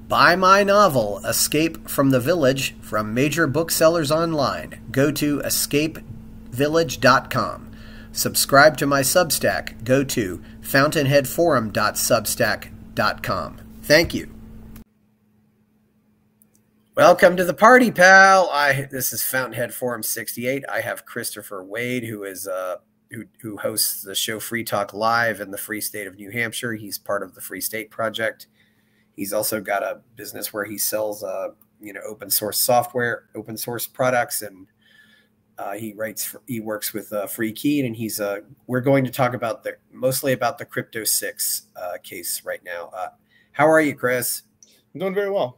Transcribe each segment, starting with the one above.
Buy my novel, Escape from the Village, from major booksellers online. Go to escapevillage.com. Subscribe to my Substack. Go to fountainheadforum.substack.com. Thank you. Welcome to the party, pal. This is Fountainhead Forum 68. I have Christopher Waid, who is who hosts the show Free Talk Live in the free state of New Hampshire. He's part of the Free State Project. He's also got a business where he sells open source software, open source products, and he works with Free Key, and we're going to talk about mostly about the Crypto 6 case right now. How are you, Chris? I'm doing very well.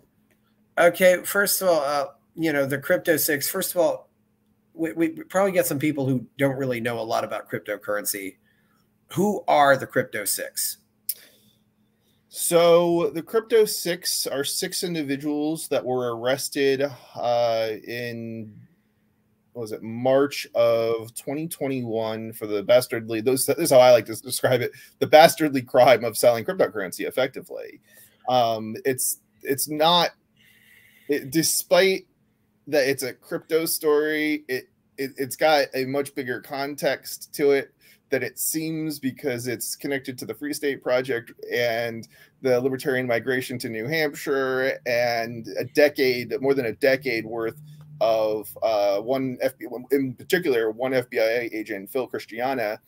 Okay, first of all, the Crypto 6, first of all, we probably get some people who don't really know a lot about cryptocurrency. Who are the Crypto 6? So the Crypto 6 are 6 individuals that were arrested in, March of 2021 for the dastardly, this is how I like to describe it, the dastardly crime of selling cryptocurrency effectively. Despite that it's a crypto story, it's got a much bigger context to it than it seems, because it's connected to the Free State Project and the libertarian migration to New Hampshire, and more than a decade worth of one FBI agent, Phil Christiana,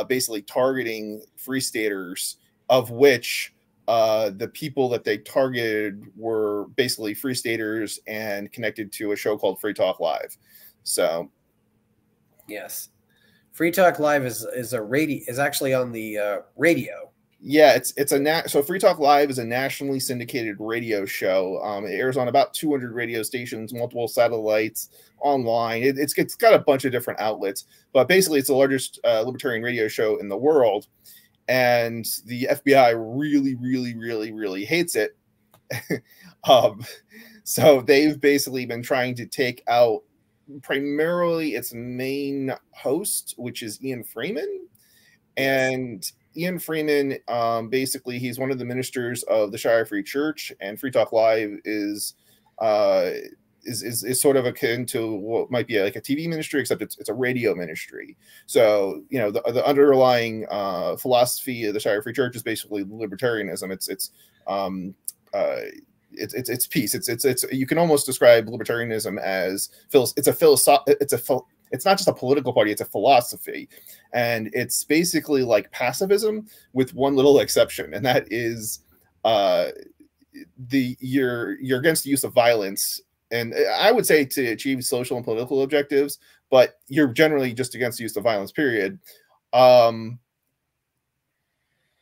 basically targeting Free Staters, of which the people that they targeted were basically Free Staters and connected to a show called Free Talk Live. So, yes, Free Talk Live is actually on the radio. Yeah, so Free Talk Live is a nationally syndicated radio show. It airs on about 200 radio stations, multiple satellites, online. It's got a bunch of different outlets, but basically it's the largest libertarian radio show in the world. And the FBI really, really, really, really hates it. So they've basically been trying to take out primarily its main host, which is Ian Freeman. And Ian Freeman, basically, he's one of the ministers of the Shire Free Church, and Free Talk Live is sort of akin to what might be like a TV ministry, except it's a radio ministry. So, the underlying philosophy of the Shire Free Church is basically libertarianism. It's peace. It's you can almost describe libertarianism as it's not just a political party, it's a philosophy. And it's basically like pacifism with one little exception, and that is you're against the use of violence. And I would say to achieve social and political objectives, but you're generally just against the use of violence, period.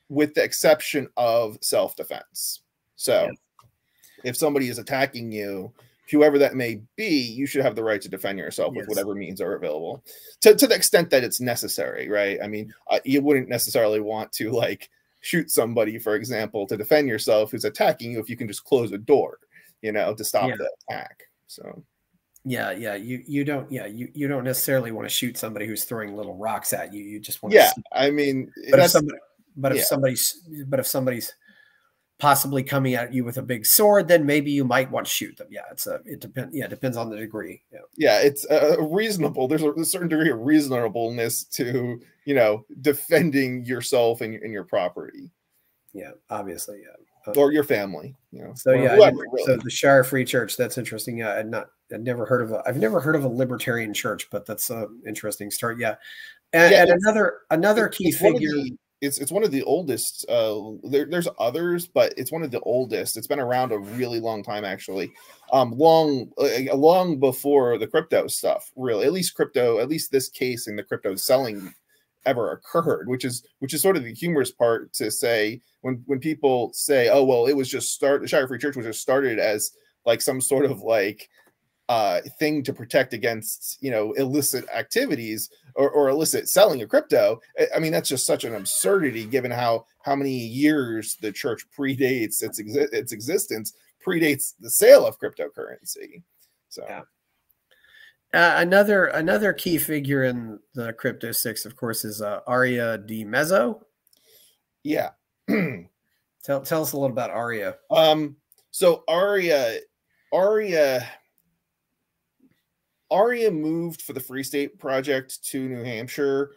With the exception of self-defense. So yeah. If somebody is attacking you, whoever that may be, you should have the right to defend yourself with whatever means are available, to the extent that it's necessary, right? I mean, you wouldn't necessarily want to shoot somebody, for example, to defend yourself who's attacking you if you can just close a door, to stop the attack. So you don't necessarily want to shoot somebody who's throwing little rocks at you. You just want I mean, if somebody's possibly coming at you with a big sword, then maybe you might want to shoot them. It depends. Yeah, it depends on the degree. Yeah, it's reasonable. There's a certain degree of reasonableness to defending yourself and your property. Yeah, obviously. Yeah. Or your family. So whoever, really. So the Shire Free Church. That's interesting. Yeah, I've never heard of a libertarian church, but that's an interesting start. Yeah, and another key figure. It's one of the oldest. There's others, but it's one of the oldest. It's been around a really long time, actually. Long before the crypto stuff, really. At least this case in the crypto selling ever occurred, which is sort of the humorous part to say when people say, oh well, it was just the Shire Free Church was just started as some sort of thing to protect against illicit activities or illicit selling of crypto. I mean, that's just such an absurdity given how many years the church predates its existence, predates the sale of cryptocurrency. So yeah. Another key figure in the Crypto 6, of course, is Aria DiMezzo. Yeah. Tell us a little about Aria. So Aria moved for the Free State Project to New Hampshire.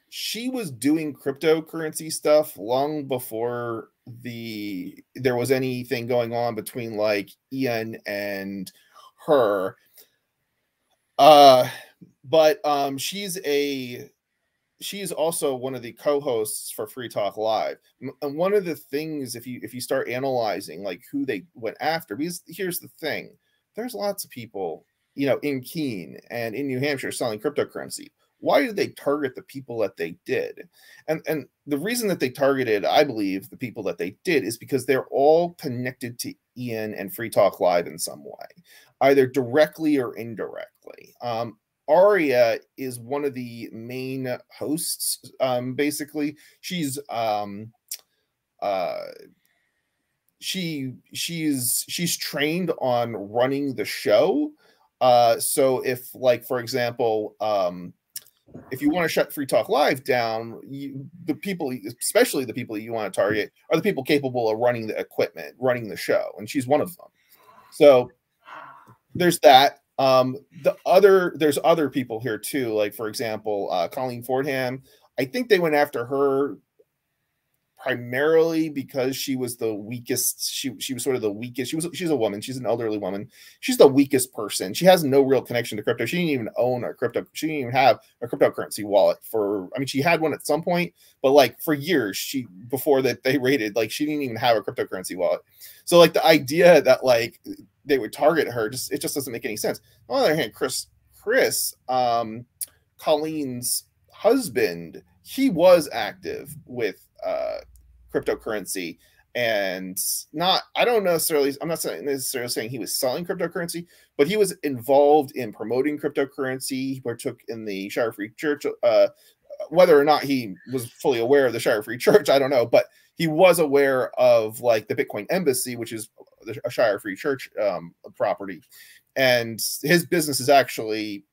She was doing cryptocurrency stuff long before there was anything going on between like Ian and her. But she's also one of the co-hosts for Free Talk Live. And one of the things, if you start analyzing like who they went after, because here's the thing, there's lots of people, in Keene and in New Hampshire selling cryptocurrency. Why did they target the people that they did? And the reason that they targeted, I believe, the people that they did is because they're all connected to Ian and Free Talk Live in some way, either directly or indirectly. Aria is one of the main hosts. Basically, she's trained on running the show. So if, like, for example, if you want to shut Free Talk Live down, the people, especially the people you want to target, are the people capable of running the equipment, running the show, and she's one of them. So there's that. There's other people here too, like for example, Colleen Fordham. I think they went after her primarily because she was the weakest. She was sort of the weakest. She's a woman. She's an elderly woman. She's the weakest person. She has no real connection to crypto. She didn't even own a crypto. She didn't even have a cryptocurrency wallet she had one at some point, but like for years, before that they raided, like she didn't even have a cryptocurrency wallet. So like the idea that like they would target her, it just doesn't make any sense. On the other hand, Chris, Colleen's husband, he was active with cryptocurrency, and I'm not necessarily saying he was selling cryptocurrency, but he was involved in promoting cryptocurrency. He partook in the Shire Free Church. Whether or not he was fully aware of the Shire Free Church, I don't know, but he was aware of like the Bitcoin Embassy, which is a Shire Free Church property, and his business is actually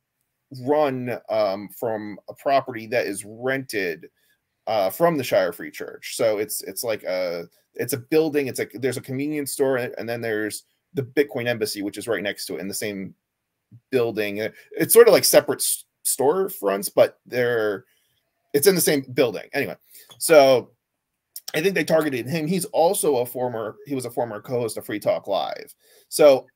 run from a property that is rented from the Shire Free Church. So it's like it's a building. There's a convenience store, and then there's the Bitcoin Embassy, which is right next to it in the same building. It's sort of like separate storefronts, but it's in the same building. Anyway, so I think they targeted him. He was a former co-host of Free Talk Live. So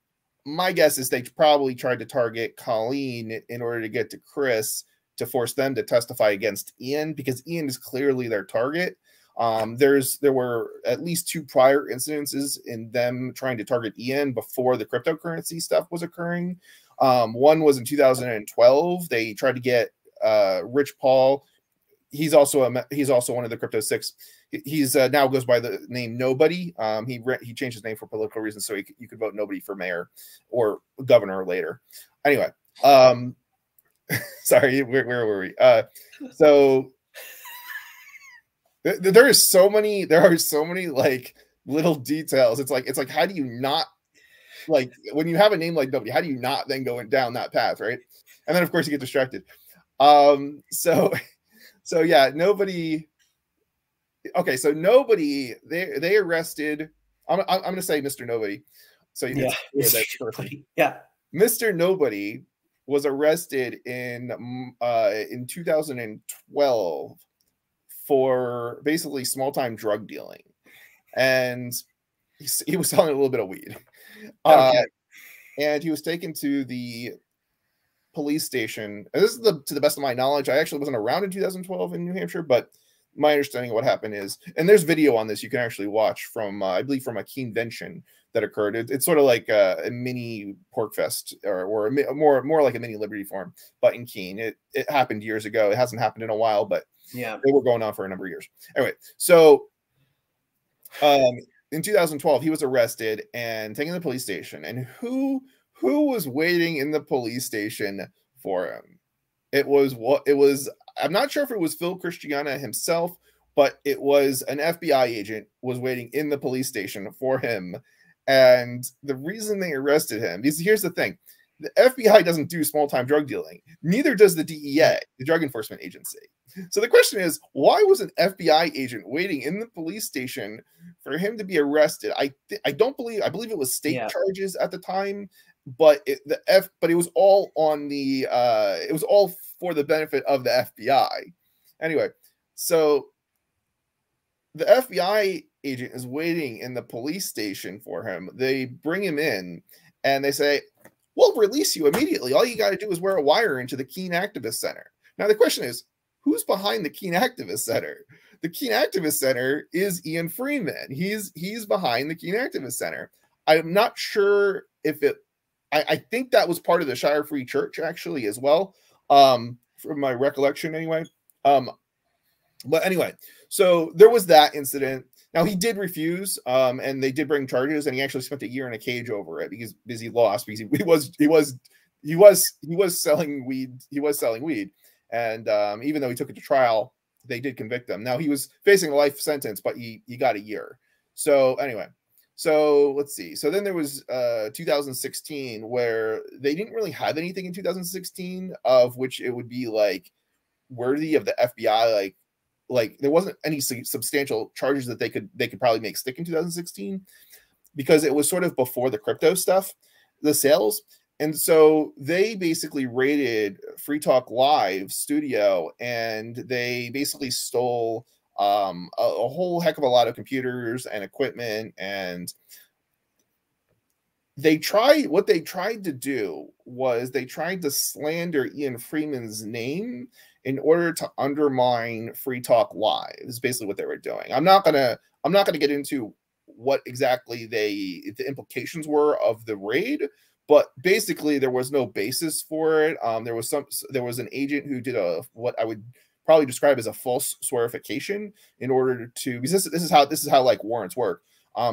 my guess is they probably tried to target Colleen in order to get to Chris, to force them to testify against Ian, because Ian is clearly their target. There were at least 2 prior incidences in them trying to target Ian before the cryptocurrency stuff was occurring. One was in 2012. They tried to get Rich Paul. He's also one of the Crypto Six. He's now goes by the name Nobody. He changed his name for political reasons, so you could vote Nobody for mayor or governor later. Anyway, sorry, where were we? So there are so many like little details. It's like how do you not, like, when you have a name like Nobody, how do you not then go down that path, right? And then of course you get distracted. So yeah, Nobody. Okay, so Nobody, they arrested. I'm going to say Mr. Nobody. So yeah, yeah, Mr. Nobody was arrested in 2012 for basically small-time drug dealing, and he was selling a little bit of weed. Okay. And he was taken to the police station. And this is to the best of my knowledge. I actually wasn't around in 2012 in New Hampshire, but my understanding of what happened is, and there's video on this you can actually watch from, I believe, from a Keenvention that occurred. It's sort of like a mini pork fest, or more like a mini Liberty Farm, but in Keene. It happened years ago. It hasn't happened in a while, but yeah, they were going on for a number of years. Anyway, so in 2012, he was arrested and taken to the police station. And who was waiting in the police station for him? It was I'm not sure if it was Phil Christiana himself, but it was an FBI agent was waiting in the police station for him. And the reason they arrested him, here's the thing. The FBI doesn't do small-time drug dealing. Neither does the DEA, the Drug Enforcement Agency. So the question is, why was an FBI agent waiting in the police station for him to be arrested? I believe it was state charges at the time, but it was all on the it was all for the benefit of the FBI. Anyway, so the FBI agent is waiting in the police station for him. They bring him in and they say, "We'll release you immediately. All you got to do is wear a wire into the Keene Activist Center." Now the question is, who's behind the Keene Activist Center? The Keene Activist Center is Ian Freeman. He's behind the Keene Activist Center. I'm not sure if it. I think that was part of the Shire Free Church actually as well, from my recollection anyway. But anyway, so there was that incident. Now he did refuse, and they did bring charges, and he actually spent a year in a cage over it because he lost because he was selling weed. He was selling weed, and even though he took it to trial, they did convict him. Now he was facing a life sentence, but he got a year. So anyway, so let's see. So then there was 2016 where they didn't really have anything in 2016 of which it would be like worthy of the FBI, like there wasn't any substantial charges that they could probably make stick in 2016 because it was sort of before the crypto stuff, the sales. And so they basically raided Free Talk Live studio and they basically stole a whole heck of a lot of computers and equipment. And what they tried to do was they tried to slander Ian Freeman's name in order to undermine Free Talk Live. Is basically what they were doing. I'm not gonna get into what exactly the implications were of the raid, but basically there was no basis for it. There was an agent who did what I would probably describe as a false swearification in order to, because this is how like warrants work.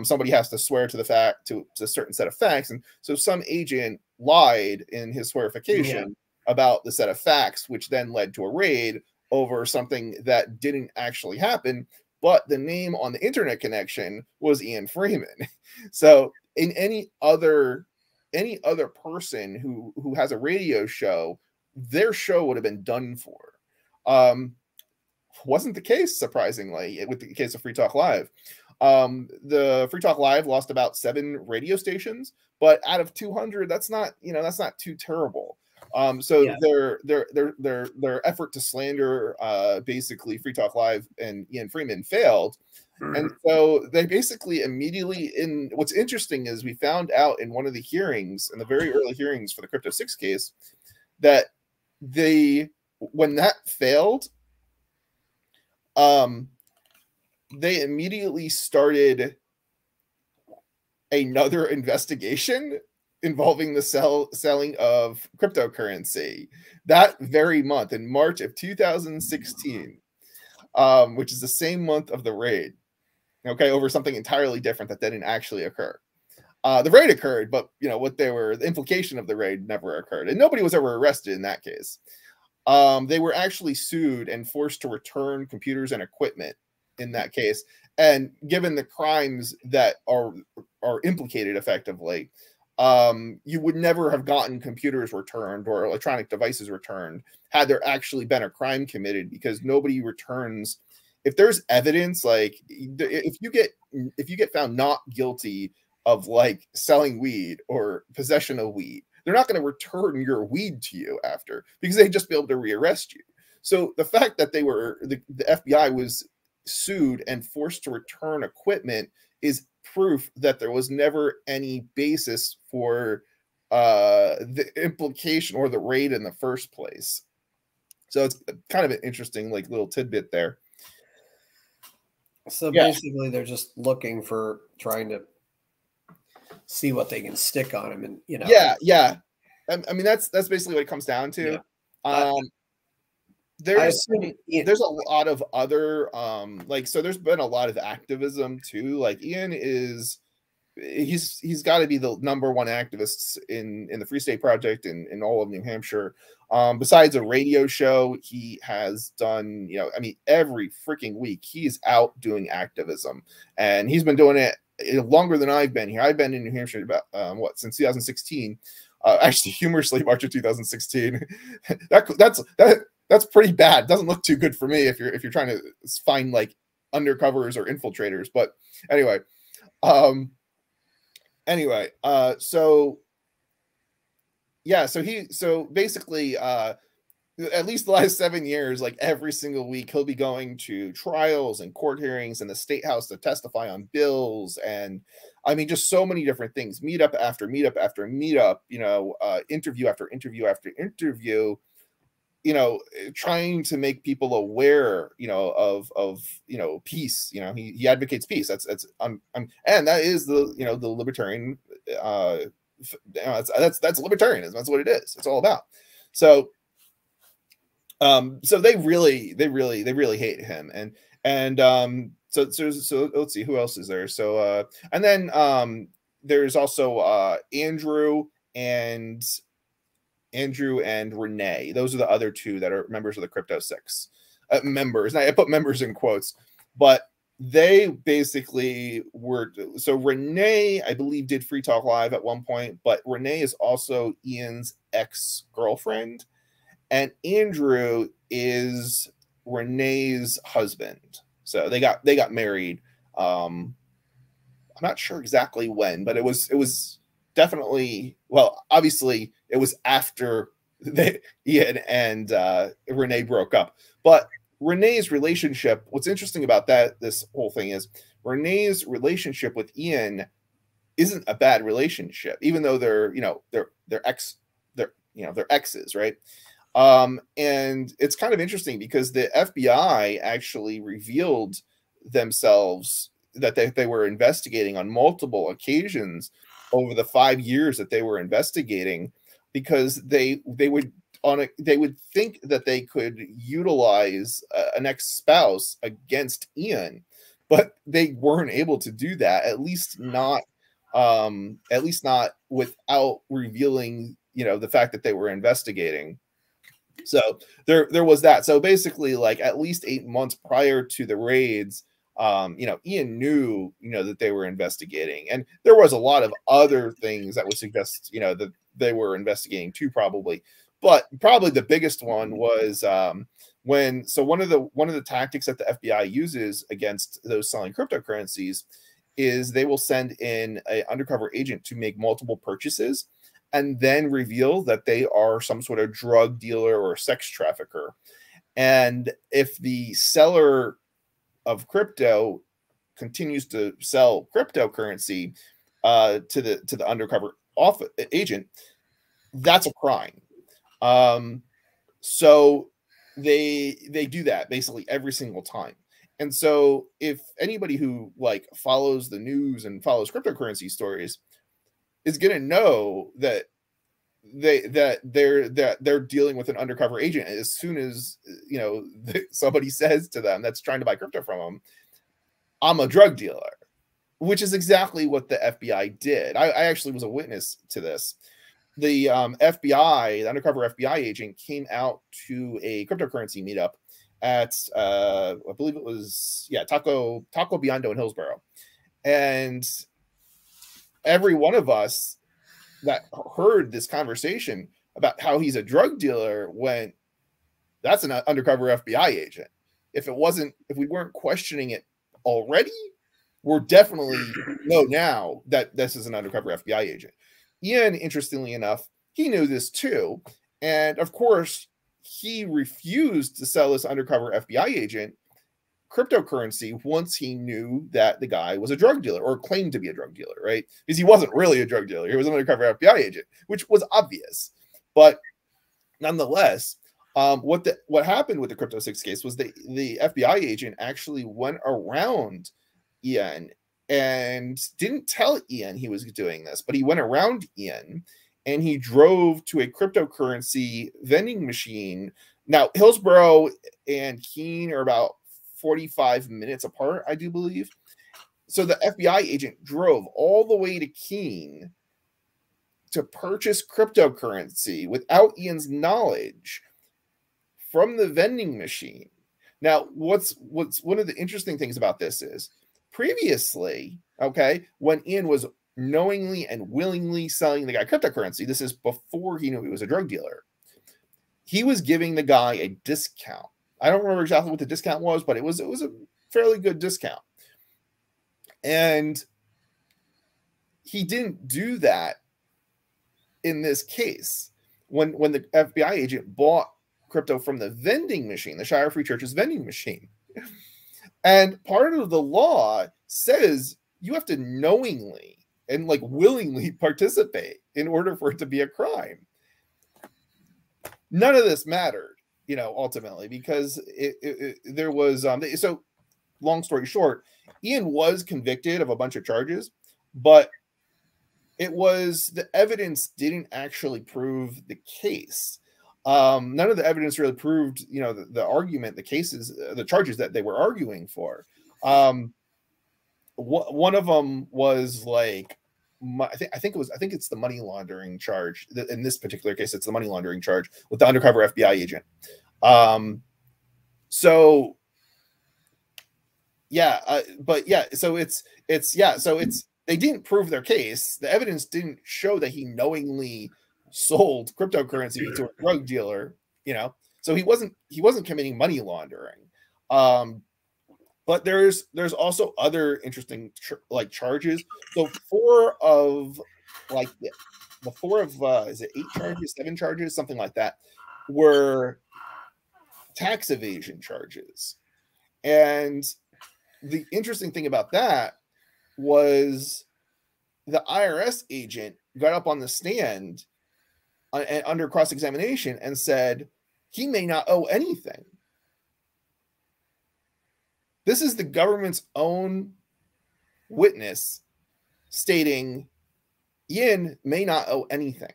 Somebody has to swear to the fact to a certain set of facts, and so some agent lied in his swearification about the set of facts, which then led to a raid over something that didn't actually happen, but the name on the internet connection was Ian Freeman. So in any other person who has a radio show, their show would have been done for. Wasn't the case, surprisingly, with the case of Free Talk Live. The Free Talk Live lost about 7 radio stations, but out of 200, that's not too terrible. Their effort to slander basically Free Talk Live and Ian Freeman failed. And so they basically immediately, what's interesting is we found out in one of the hearings, in the very early hearings for the Crypto 6 case, that when that failed, they immediately started another investigation involving the selling of cryptocurrency that very month, in March of 2016, which is the same month of the raid. Okay, over something entirely different that didn't actually occur. The raid occurred, but the implication of the raid never occurred, and nobody was ever arrested in that case. They were actually sued and forced to return computers and equipment in that case. And given the crimes that are implicated effectively, you would never have gotten computers returned or electronic devices returned had there actually been a crime committed, because nobody returns. If there's evidence, like if you get found not guilty of like selling weed or possession of weed, they're not going to return your weed to you after, because they'd just be able to rearrest you. So the fact that the FBI was sued and forced to return equipment is proof that there was never any basis for the implication or the raid in the first place. So it's kind of an interesting like little tidbit there. So basically they're just looking for, trying to see what they can stick on him, and I mean that's basically what it comes down to. There's a lot of other so there's been a lot of activism too. Like Ian he's got to be the #1 activist in the Free State Project in all of New Hampshire. Besides a radio show, he has done, every freaking week he's out doing activism, and he's been doing it longer than I've been here. I've been in New Hampshire about since 2016. Actually, humorously, March of 2016. That's pretty bad. Doesn't look too good for me if you're trying to find like undercovers or infiltrators. But anyway, so yeah, so basically, at least the last 7 years, like every single week, he'll be going to trials and court hearings in the state house to testify on bills. And I mean, just so many different things, meetup after meetup after meetup, interview after interview after interview, trying to make people aware, of peace. He advocates peace. That's and that is the libertarian, that's libertarianism. That's what it is. It's all about. So they really hate him. So let's see who else is there. So and then there's also Andrew and Renee. Those are the other two that are members of the Crypto Six. Members. I put members in quotes, but they basically were. So Renee, I believe, did Free Talk Live at one point, but Renee is also Ian's ex-girlfriend, and Andrew is Renee's husband. So they got married. I'm not sure exactly when, but it was definitely, well, obviously it was after Ian and Renee broke up. But Renee's relationship, what's interesting about this whole thing is Renee's relationship with Ian isn't a bad relationship, even though they're exes, right? And it's kind of interesting because the FBI actually revealed themselves that they were investigating on multiple occasions over the 5 years that they were investigating, because they would think that they could utilize an ex-spouse against Ian, but they weren't able to do that, at least not without revealing, the fact that they were investigating. So there was that. So basically, like at least 8 months prior to the raids, Ian knew, that they were investigating, and there was a lot of other things that would suggest, that they were investigating too, probably. But probably the biggest one was one of the tactics that the FBI uses against those selling cryptocurrencies is they will send in an undercover agent to make multiple purchases and then reveal that they are some sort of drug dealer or sex trafficker. And if the seller of crypto continues to sell cryptocurrency to the undercover agent, that's a crime. So they do that basically every single time. And so if anybody who like follows the news and follows cryptocurrency stories is going to know that they're dealing with an undercover agent as soon as somebody says to them that's trying to buy crypto from them, I'm a drug dealer, which is exactly what the FBI did. I actually was a witness to this. The FBI, the undercover FBI agent, came out to a cryptocurrency meetup at I believe it was Taco Biondo in Hillsborough, and every one of us that heard this conversation about how he's a drug dealer went, that's an undercover FBI agent. If we weren't questioning it already, we're definitely know now that this is an undercover FBI agent. Ian, interestingly enough, he knew this too. And of course, he refused to sell this undercover FBI agent cryptocurrency once he knew that the guy was a drug dealer, or claimed to be a drug dealer, right? Because he wasn't really a drug dealer. He was an undercover FBI agent, which was obvious. But nonetheless, what happened with the Crypto Six case was the FBI agent actually went around Ian and didn't tell Ian he was doing this, but he went around Ian and he drove to a cryptocurrency vending machine. Now, Hillsborough and Keene are about 45 minutes apart, I do believe. So the FBI agent drove all the way to Keene to purchase cryptocurrency without Ian's knowledge from the vending machine. Now, what's one of the interesting things about this is previously, okay, when Ian was knowingly and willingly selling the guy cryptocurrency. This is before he knew he was a drug dealer. He was giving the guy a discount. I don't remember exactly what the discount was, but it was a fairly good discount. And he didn't do that in this case. When the FBI agent bought crypto from the vending machine, the Shire Free Church's vending machine. And part of the law says you have to knowingly and like willingly participate in order for it to be a crime. None of this mattered, you know, ultimately, because there was so long story short, Ian was convicted of a bunch of charges, but it was the evidence didn't actually prove the case. None of the evidence really proved, you know, the argument, the cases, the charges that they were arguing for. One of them was like, I think it's the money laundering charge. In this particular case, it's the money laundering charge with the undercover FBI agent. So they didn't prove their case. The evidence didn't show that he knowingly sold cryptocurrency to a drug dealer, you know, so he wasn't committing money laundering. But there's also other interesting charges. So four of is it 8 charges, 7 charges, something like that, were tax evasion charges. And the interesting thing about that was the IRS agent got up on the stand under cross-examination and said he may not owe anything. This is the government's own witness stating Ian may not owe anything.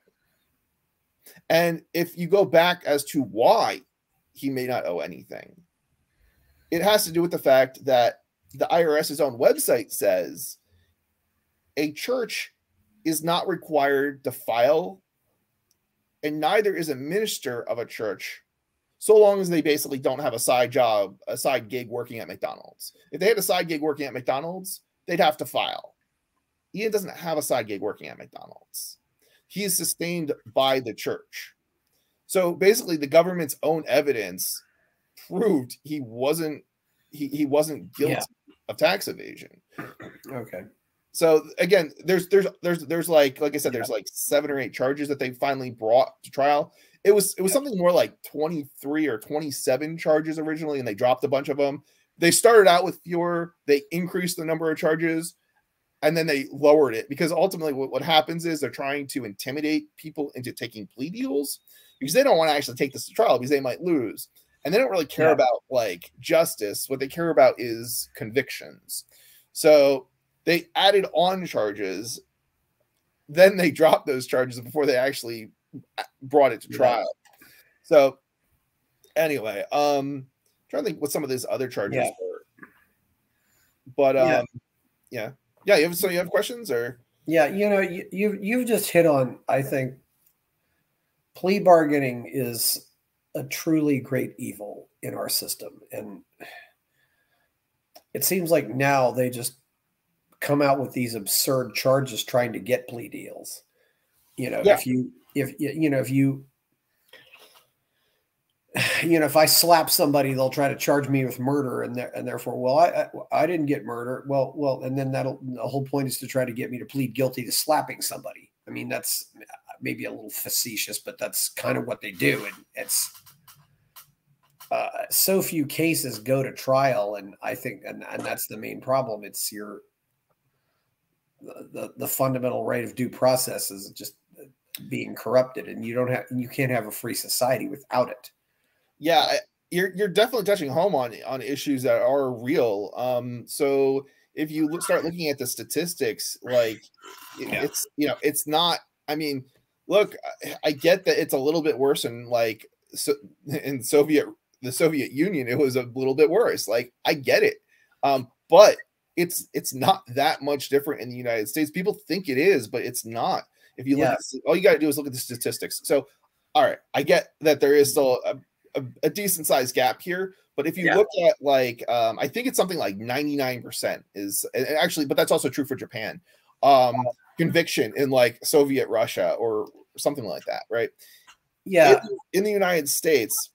And if you go back as to why he may not owe anything, it has to do with the fact that the IRS's own website says a church is not required to file, and neither is a minister of a church, so long as they basically don't have a side job, a side gig working at McDonald's. If they had a side gig working at McDonald's, they'd have to file. Ian doesn't have a side gig working at McDonald's. He is sustained by the church. So basically the government's own evidence proved he wasn't guilty of tax evasion. Okay. So again, there's like I said, there's like 7 or 8 charges that they finally brought to trial. It was something more like 23 or 27 charges originally, and they dropped a bunch of them. They started out with fewer, they increased the number of charges, and then they lowered it, because ultimately what happens is they're trying to intimidate people into taking plea deals, because they don't want to actually take this to trial because they might lose. And they don't really care about like justice. What they care about is convictions. So they added on charges, then they dropped those charges before they actually brought it to trial. So anyway, trying to think what some of these other charges were. But you have questions? Or you've just hit on, I think, plea bargaining is a truly great evil in our system. And it seems like now they just come out with these absurd charges trying to get plea deals. If I slap somebody, they'll try to charge me with murder, and therefore, well, I didn't get murder. Well, and then the whole point is to try to get me to plead guilty to slapping somebody. I mean, that's maybe a little facetious, but that's kind of what they do. And it's so few cases go to trial, and I think, and that's the main problem. It's the fundamental right of due process is just being corrupted, and you can't have a free society without it. Yeah, you're definitely touching home on issues that are real. So if you start looking at the statistics, like it's not. I mean, look, I get that it's a little bit worse in in the Soviet Union. It was a little bit worse. Like, I get it, but it's not that much different in the United States. People think it is, but it's not. If you look, all you got to do is look at the statistics. So, all right, I get that there is still a decent sized gap here, but if you look at I think it's something like 99% is, and actually, but that's also true for Japan. conviction in like Soviet Russia or something like that, right? Yeah. In the United States,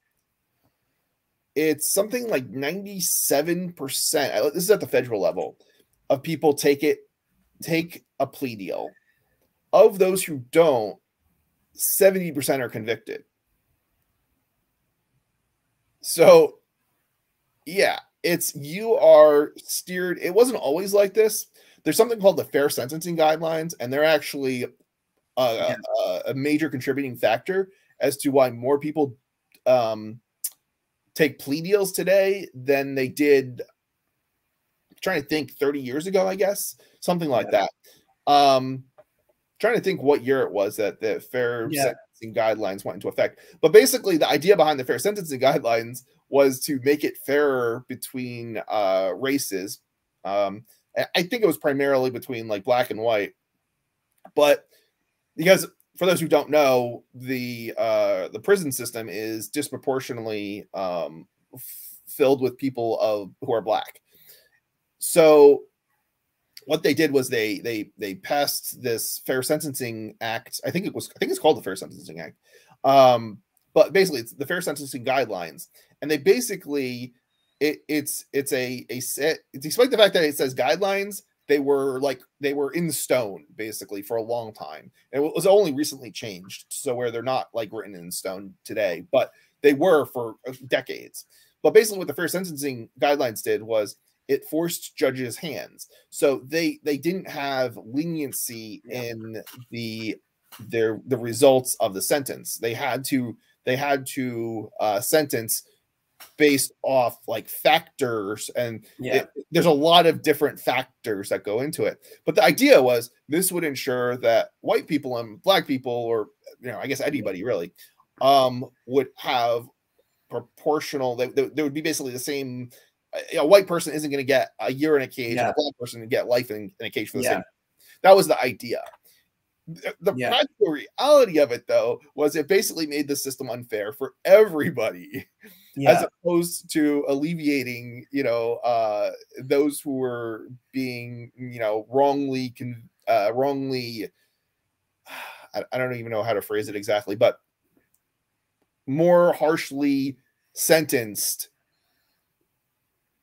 it's something like 97%. This is at the federal level of people take a plea deal. Of those who don't, 70% are convicted. So, yeah, you are steered. It wasn't always like this. There's something called the Fair Sentencing Guidelines, and they're actually a major contributing factor as to why more people take plea deals today than they did. I'm trying to think 30 years ago, I guess, something like that. Trying to think what year it was that the Fair Sentencing Guidelines went into effect. But basically, the idea behind the Fair Sentencing Guidelines was to make it fairer between races. I think it was primarily between like black and white, but because for those who don't know, the prison system is disproportionately filled with people who are black. So what they did was they passed this Fair Sentencing Act. I think it's called the Fair Sentencing Act, but basically it's the Fair Sentencing Guidelines, and they basically it's despite the fact that it says guidelines, they were in stone basically for a long time. And it was only recently changed, so where they're not like written in stone today, but they were for decades. But basically what the Fair Sentencing Guidelines did was it forced judges' hands. So they didn't have leniency in the results of the sentence. They had to sentence based off like factors, and there's a lot of different factors that go into it. But the idea was this would ensure that white people and black people, or I guess anybody really, would have proportional. There would be basically the same. A white person isn't going to get a year in a cage, and a black person to get life in a cage for the same. That was the idea. The practical reality of it, though, was it basically made the system unfair for everybody, as opposed to alleviating, those who were being, wrongly. I don't even know how to phrase it exactly, but more harshly sentenced,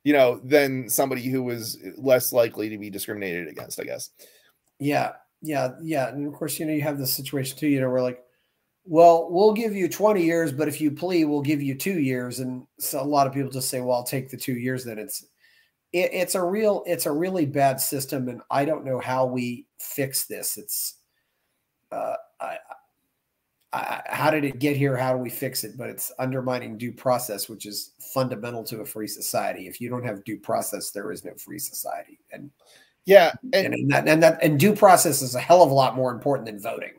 than somebody who was less likely to be discriminated against, I guess. Yeah. And of course, you have this situation too, where like, well, we'll give you 20 years, but if you plea, we'll give you 2 years. And so a lot of people just say, well, I'll take the 2 years. Then it's a really bad system. And I don't know how we fix this. It's, how did it get here? How do we fix it? But it's undermining due process, which is fundamental to a free society. If you don't have due process, there is no free society. And and due process is a hell of a lot more important than voting.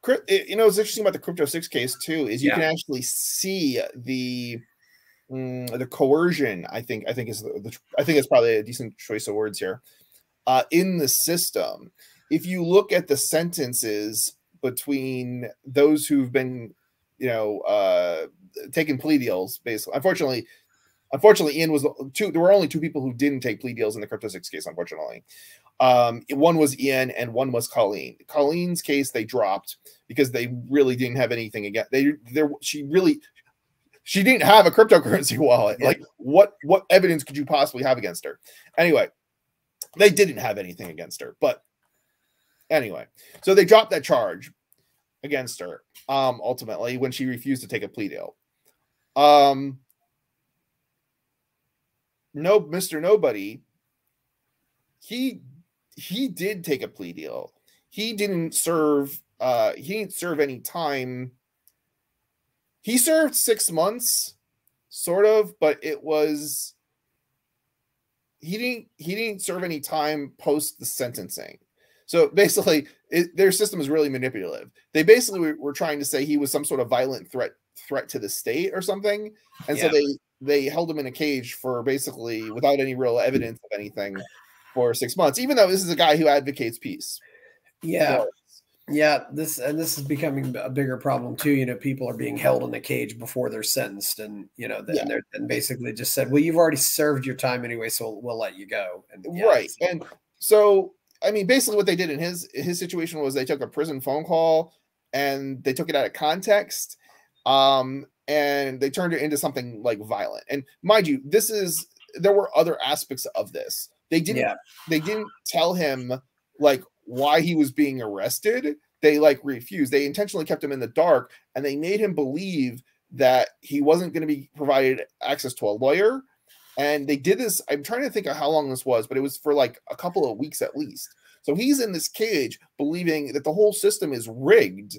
What's interesting about the Crypto 6 case too is you can actually see the coercion. I think it's probably a decent choice of words here in the system. If you look at the sentences between those who've been, taking plea deals, basically, unfortunately, Ian was two. There were only 2 people who didn't take plea deals in the Crypto 6 case. Unfortunately, one was Ian and one was Colleen. Colleen's case they dropped because they really didn't have anything against. She didn't have a cryptocurrency wallet. Like what evidence could you possibly have against her? Anyway, they didn't have anything against her. But anyway, so they dropped that charge against her. Ultimately, when she refused to take a plea deal. Mr. Nobody, he did take a plea deal. He didn't serve any time. He served 6 months, sort of, but he didn't serve any time post the sentencing. So basically, their system is really manipulative. They basically were trying to say he was some sort of violent threat to the state or something, and so they held him in a cage for basically without any real evidence of anything for 6 months, even though this is a guy who advocates peace. This is becoming a bigger problem too. People are being held in the cage before they're sentenced, and and basically just said, well, you've already served your time anyway, so we'll let you go. And right. And so I mean, basically what they did in his situation was they took a prison phone call and they took it out of context, and they turned it into something like violent. And mind you, there were other aspects of this. They didn't tell him like why he was being arrested. They like refused. They intentionally kept him in the dark, and they made him believe that he wasn't going to be provided access to a lawyer. And they did this. I'm trying to think of how long this was, but it was for like a couple of weeks at least. So he's in this cage believing that the whole system is rigged.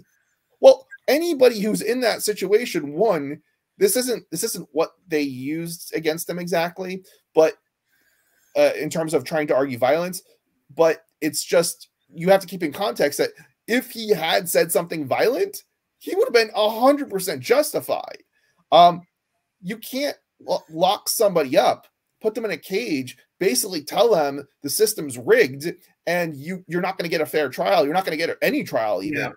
Well, anybody who's in that situation, one, this isn't what they used against them exactly, but in terms of trying to argue violence, but it's just, you have to keep in context that if he had said something violent, he would have been 100% justified. You can't lock somebody up, put them in a cage, basically tell them the system's rigged and you're not going to get a fair trial. You're not going to get any trial even. Yeah.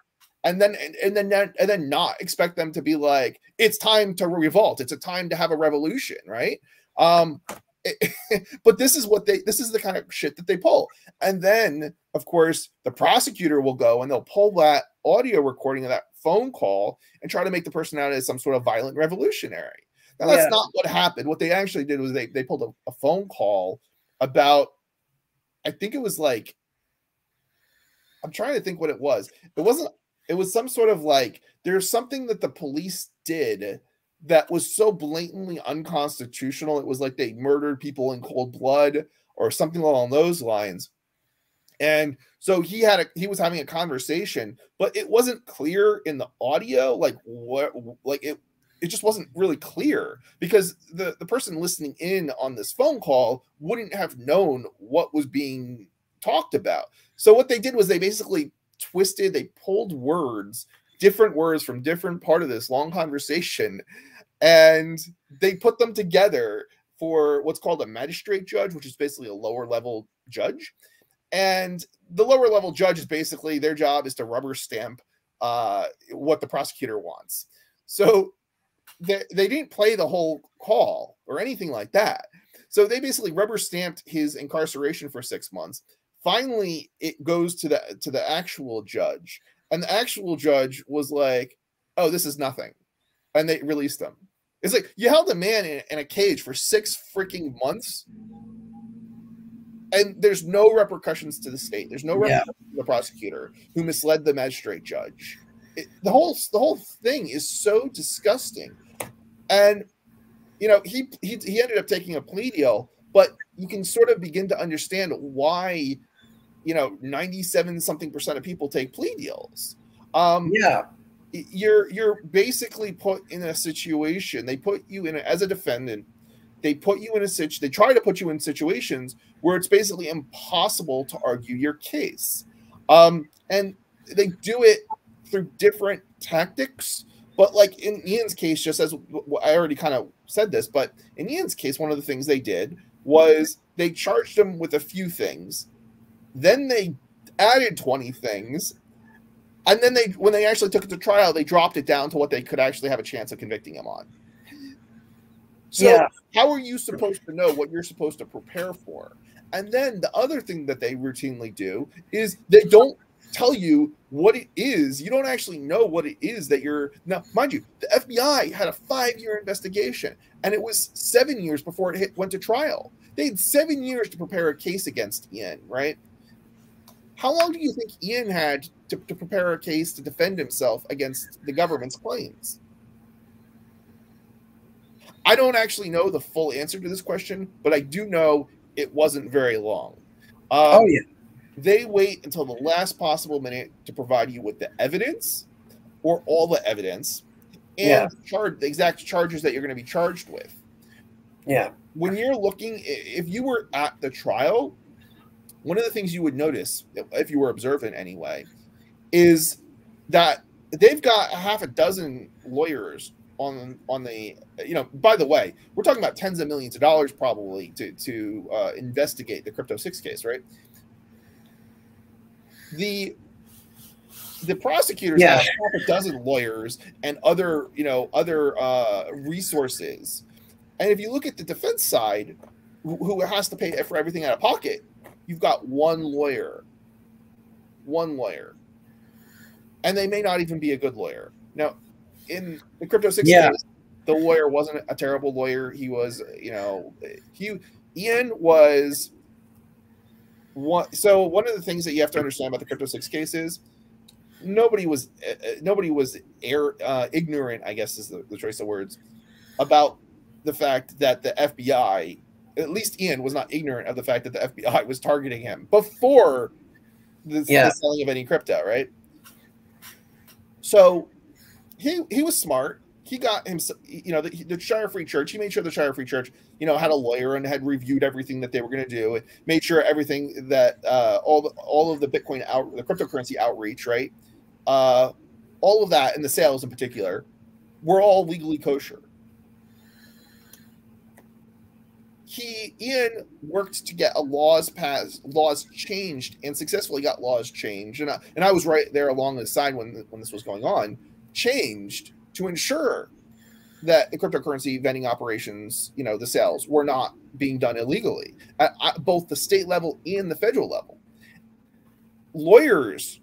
And then not expect them to be like, it's time to revolt. It's a time to have a revolution, right? But this is the kind of shit that they pull. And then, of course, the prosecutor will go and they'll pull that audio recording of that phone call and try to make the person out as some sort of violent revolutionary. Now, that's not what happened. What they actually did was they pulled a phone call about, I think it was like, I'm trying to think what it was. It was some sort of like, there's something that the police did that was so blatantly unconstitutional. It was like they murdered people in cold blood or something along those lines. And so he was having a conversation, but it wasn't clear in the audio, like what, like it just wasn't really clear because the person listening in on this phone call wouldn't have known what was being talked about. So what they did was they basically they pulled different words from different part of this long conversation, and they put them together for what's called a magistrate judge, which is basically a lower level judge. And the lower level judge is basically, their job is to rubber stamp what the prosecutor wants. So they didn't play the whole call or anything like that. So they basically rubber stamped his incarceration for 6 months. Finally, it goes to the actual judge, and the actual judge was like, "Oh, this is nothing," and they released him. It's like you held a man in a cage for 6 freaking months, and there's no repercussions to the state. There's no repercussions to the prosecutor who misled the magistrate judge. The whole thing is so disgusting, and you know he ended up taking a plea deal, but you can sort of begin to understand why, you know, 97% of people take plea deals. You're basically put in a situation. They put you in as a defendant. They put you in they try to put you in situations where it's basically impossible to argue your case, and they do it through different tactics. But like in Ian's case, just as I already kind of said this, but in Ian's case, one of the things they did was they charged him with a few things, then they added 20 things, and then when they actually took it to trial, they dropped it down to what they could actually have a chance of convicting him on. So how are you supposed to know what you're supposed to prepare for? And then the other thing that they routinely do is they don't tell you what it is. You don't actually know what it is that you're now. Mind you, the FBI had a 5-year investigation, and it was 7 years before it went to trial. They had 7 years to prepare a case against Ian, right? How long do you think Ian had to prepare a case to defend himself against the government's claims? I don't actually know the full answer to this question, but I do know it wasn't very long. They wait until the last possible minute to provide you with the evidence or all the evidence and the exact charges that you're going to be charged with. Yeah. When you're looking, if you were at the trial, one of the things you would notice, if you were observant anyway, is that they've got half a dozen lawyers on the, you know, by the way, we're talking about tens of millions of dollars probably to investigate the Crypto 6 case, right? The prosecutors have half a dozen lawyers and other resources. And if you look at the defense side, who has to pay for everything out of pocket, you've got one lawyer. one lawyer, and they may not even be a good lawyer. Now, in the Crypto 6 case, the lawyer wasn't a terrible lawyer. He was, Ian was one. So one of the things that you have to understand about the Crypto 6 case is nobody was ignorant, I guess is the choice of words, about the fact that the FBI, at least Ian, was not ignorant of the fact that the FBI was targeting him before the selling of any crypto, right? So he was smart. He got him, the Shire Free Church. He made sure the Shire Free Church, had a lawyer and had reviewed everything that they were going to do. Made sure everything that all of the Bitcoin the cryptocurrency outreach, right? All of that and the sales in particular were all legally kosher. Ian worked to get laws passed, laws changed, and successfully got laws changed. And I was right there along the side when this was going on, changed to ensure that the cryptocurrency vending operations, the sales, were not being done illegally at both the state level and the federal level. Lawyers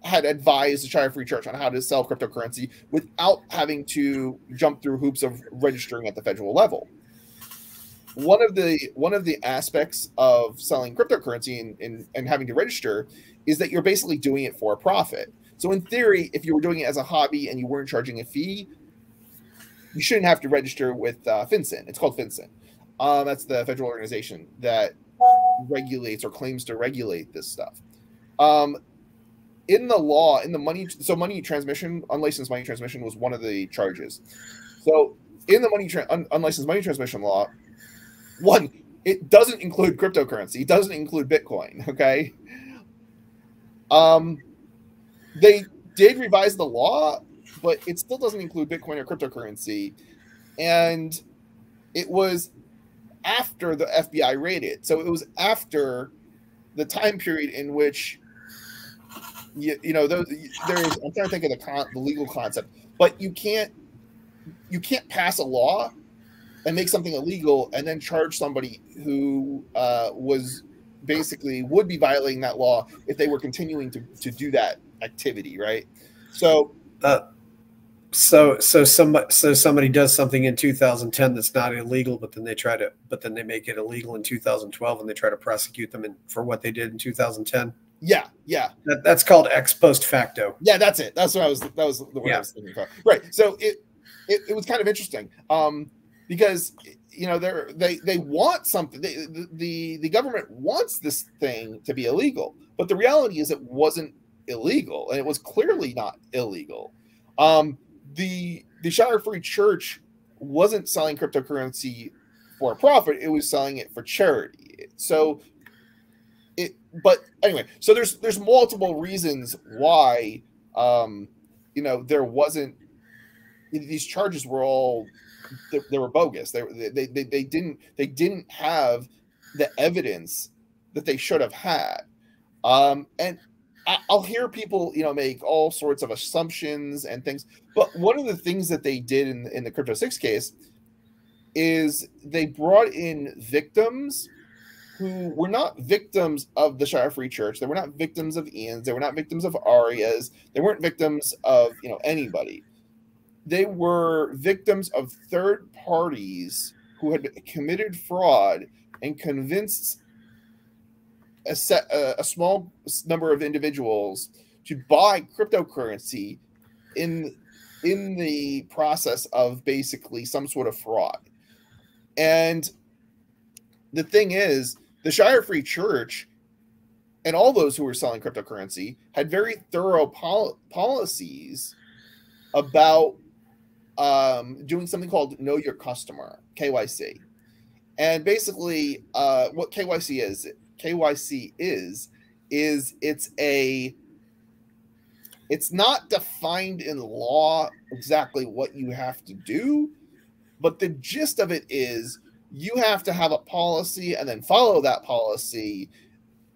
had advised the Shire Free Church on how to sell cryptocurrency without having to jump through hoops of registering at the federal level. One of the aspects of selling cryptocurrency and having to register is that you're basically doing it for a profit. So in theory, if you were doing it as a hobby and you weren't charging a fee, you shouldn't have to register with FinCEN. It's called FinCEN. That's the federal organization that regulates or claims to regulate this stuff. In the law, money transmission, unlicensed money transmission was one of the charges. So in the unlicensed money transmission law, one, it doesn't include cryptocurrency. It doesn't include Bitcoin. Okay. They did revise the law, but it still doesn't include Bitcoin or cryptocurrency. And it was after the FBI raided. So it was after the time period in which, I'm trying to think of the legal concept, but you can't pass a law and make something illegal and then charge somebody who would be violating that law if they were continuing to do that activity, right? So somebody does something in 2010 that's not illegal, but then they make it illegal in 2012 and they try to prosecute them for what they did in 2010. Yeah. That's called ex post facto. Yeah, that's it. That was the word I was thinking about. Right. So it was kind of interesting. Because they want something. The government wants this thing to be illegal, but the reality is it wasn't illegal, and it was clearly not illegal. The Shire Free Church wasn't selling cryptocurrency for a profit; it was selling it for charity. So but anyway, so there's multiple reasons why there wasn't. These charges were all. They were bogus. They didn't have the evidence that they should have had. And I'll hear people, make all sorts of assumptions and things. But one of the things that they did in the Crypto 6 case is they brought in victims who were not victims of the Shire Free Church. They were not victims of Ian's. They were not victims of Aria's. They weren't victims of anybody. They were victims of third parties who had committed fraud and convinced a small number of individuals to buy cryptocurrency in the process of basically some sort of fraud. And the thing is, the Shire Free Church and all those who were selling cryptocurrency had very thorough policies about doing something called Know Your Customer, KYC. And basically what KYC is it's not defined in law exactly what you have to do, but the gist of it is you have to have a policy and then follow that policy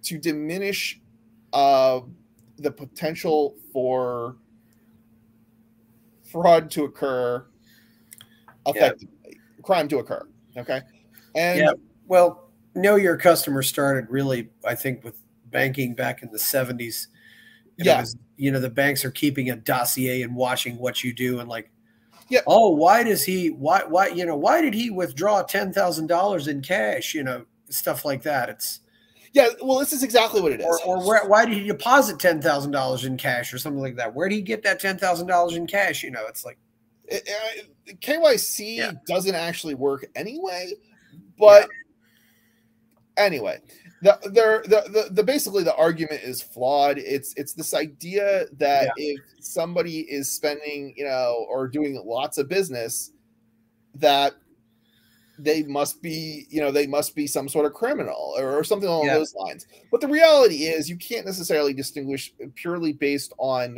to diminish the potential for fraud to occur, effectively, crime to occur. Okay. And well, Know Your Customer started really, I think, banking back in the 70s. And Yeah. it was, you know, the banks are keeping a dossier and watching what you do, and like, yeah, oh, why did he withdraw $10,000 in cash? You know, stuff like that. It's yeah. Well, this is exactly what it is. or why did he deposit $10,000 in cash or something like that? Where did he get that $10,000 in cash? You know, it's like KYC doesn't actually work anyway, but anyway, the basically the argument is flawed. It's this idea that if somebody is spending, you know, or doing lots of business, that they must be, you know, they must be some sort of criminal or something along those lines. But the reality is you can't necessarily distinguish purely based on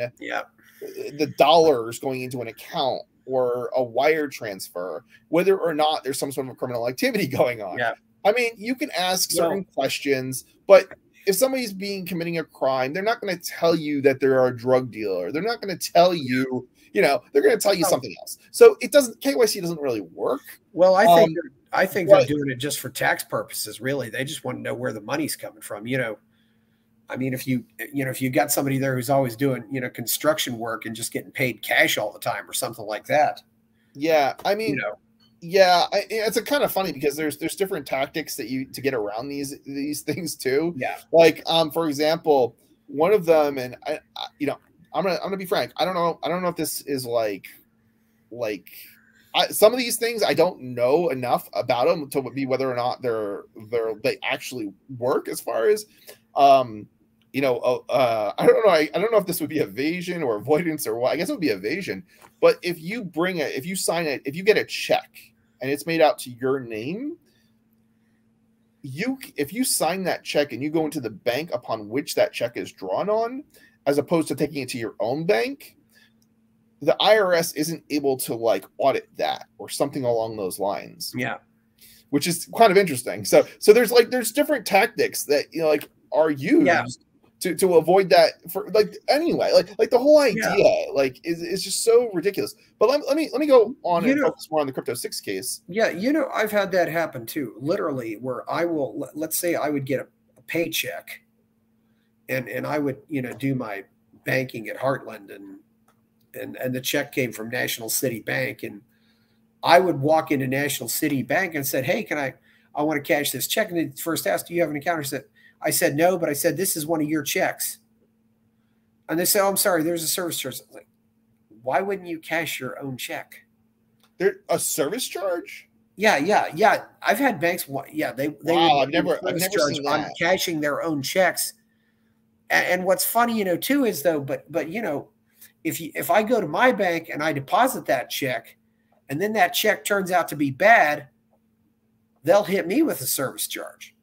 the dollars going into an account or a wire transfer, whether or not there's some sort of criminal activity going on. I mean, you can ask certain questions, but if somebody's committing a crime, they're not going to tell you that they're a drug dealer. They're not going to tell you, you know, they're going to tell you something else. So KYC doesn't really work. Well, I think they're doing it just for tax purposes. Really, they just want to know where the money's coming from. You know, I mean, if you got somebody there who's always doing, you know, construction work and just getting paid cash all the time or something like that. Yeah, I mean, you know. Yeah, it's a kind of funny because there's different tactics to get around these things too. Yeah, like for example, one of them, and I you know, I'm gonna be frank. I don't know if this is like some of these things I don't know enough about them to be whether or not they actually work as far as you know, I don't know. I don't know if this would be evasion or avoidance or what. I guess it would be evasion. But if you get a check and it's made out to your name, if you sign that check and you go into the bank upon which that check is drawn on, as opposed to taking it to your own bank, the IRS isn't able to like audit that or something along those lines. Yeah, which is kind of interesting. So there's different tactics that, you know, like are used to avoid that for anyway, like the whole idea like is just so ridiculous. But let me go on and focus more on the Crypto 6 case. Yeah, you know, I've had that happen too, literally, where I will, let's say I would get a paycheck and I would, you know, do my banking at Heartland and the check came from National City Bank, and I would walk into National City Bank and said, hey, I want to cash this check. And they first asked, do you have an account? I said, no, but I said, this is one of your checks. And they said, oh, I'm sorry, there's a service charge. I was like, why wouldn't you cash your own check? There's a service charge? Yeah. I've had banks. They I've never seen that. On cashing their own checks. And what's funny, you know, too, is though, but you know, if I go to my bank and I deposit that check, and then that check turns out to be bad, they'll hit me with a service charge.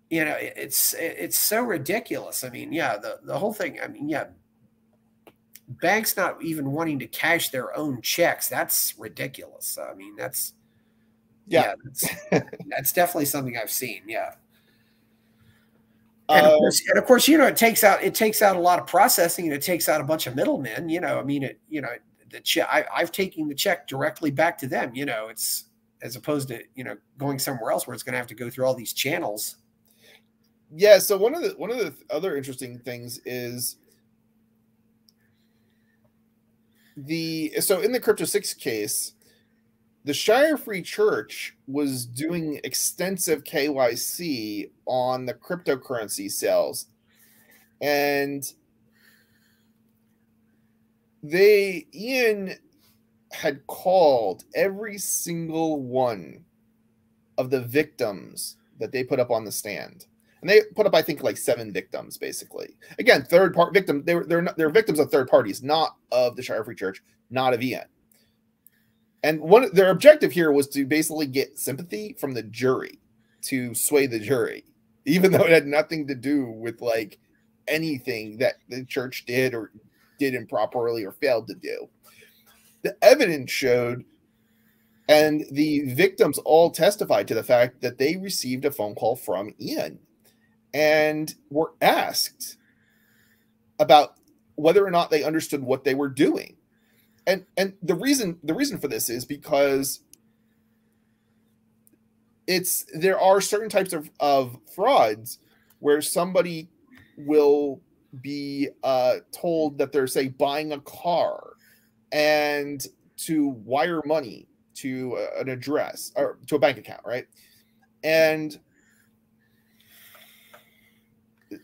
You know, it's so ridiculous. I mean, the whole thing. I mean, banks not even wanting to cash their own checks. That's ridiculous. I mean, that's definitely something I've seen. Yeah. And of course, you know, it takes out a lot of processing, and it takes out a bunch of middlemen. You know, I mean, I've taken the check directly back to them. You know, it's as opposed to, you know, going somewhere else where it's going to have to go through all these channels. Yeah. So one of the other interesting things is in the Crypto 6 case, the Shire Free Church was doing extensive KYC on the cryptocurrency sales, and Ian had called every single one of the victims that they put up on the stand. And they put up, I think, like 7 victims, basically. Again, third-party victim. They're victims of third parties, not of the Shire Free Church, not of Ian. And their objective here was to basically get sympathy from the jury, to sway the jury, even though it had nothing to do with like anything that the church did or did improperly or failed to do. The evidence showed, and the victims all testified to the fact that they received a phone call from Ian and were asked about whether or not they understood what they were doing. And the reason for this is because there are certain types of frauds where somebody will be told that they're, say, buying a car and to wire money to an address or to a bank account, right? And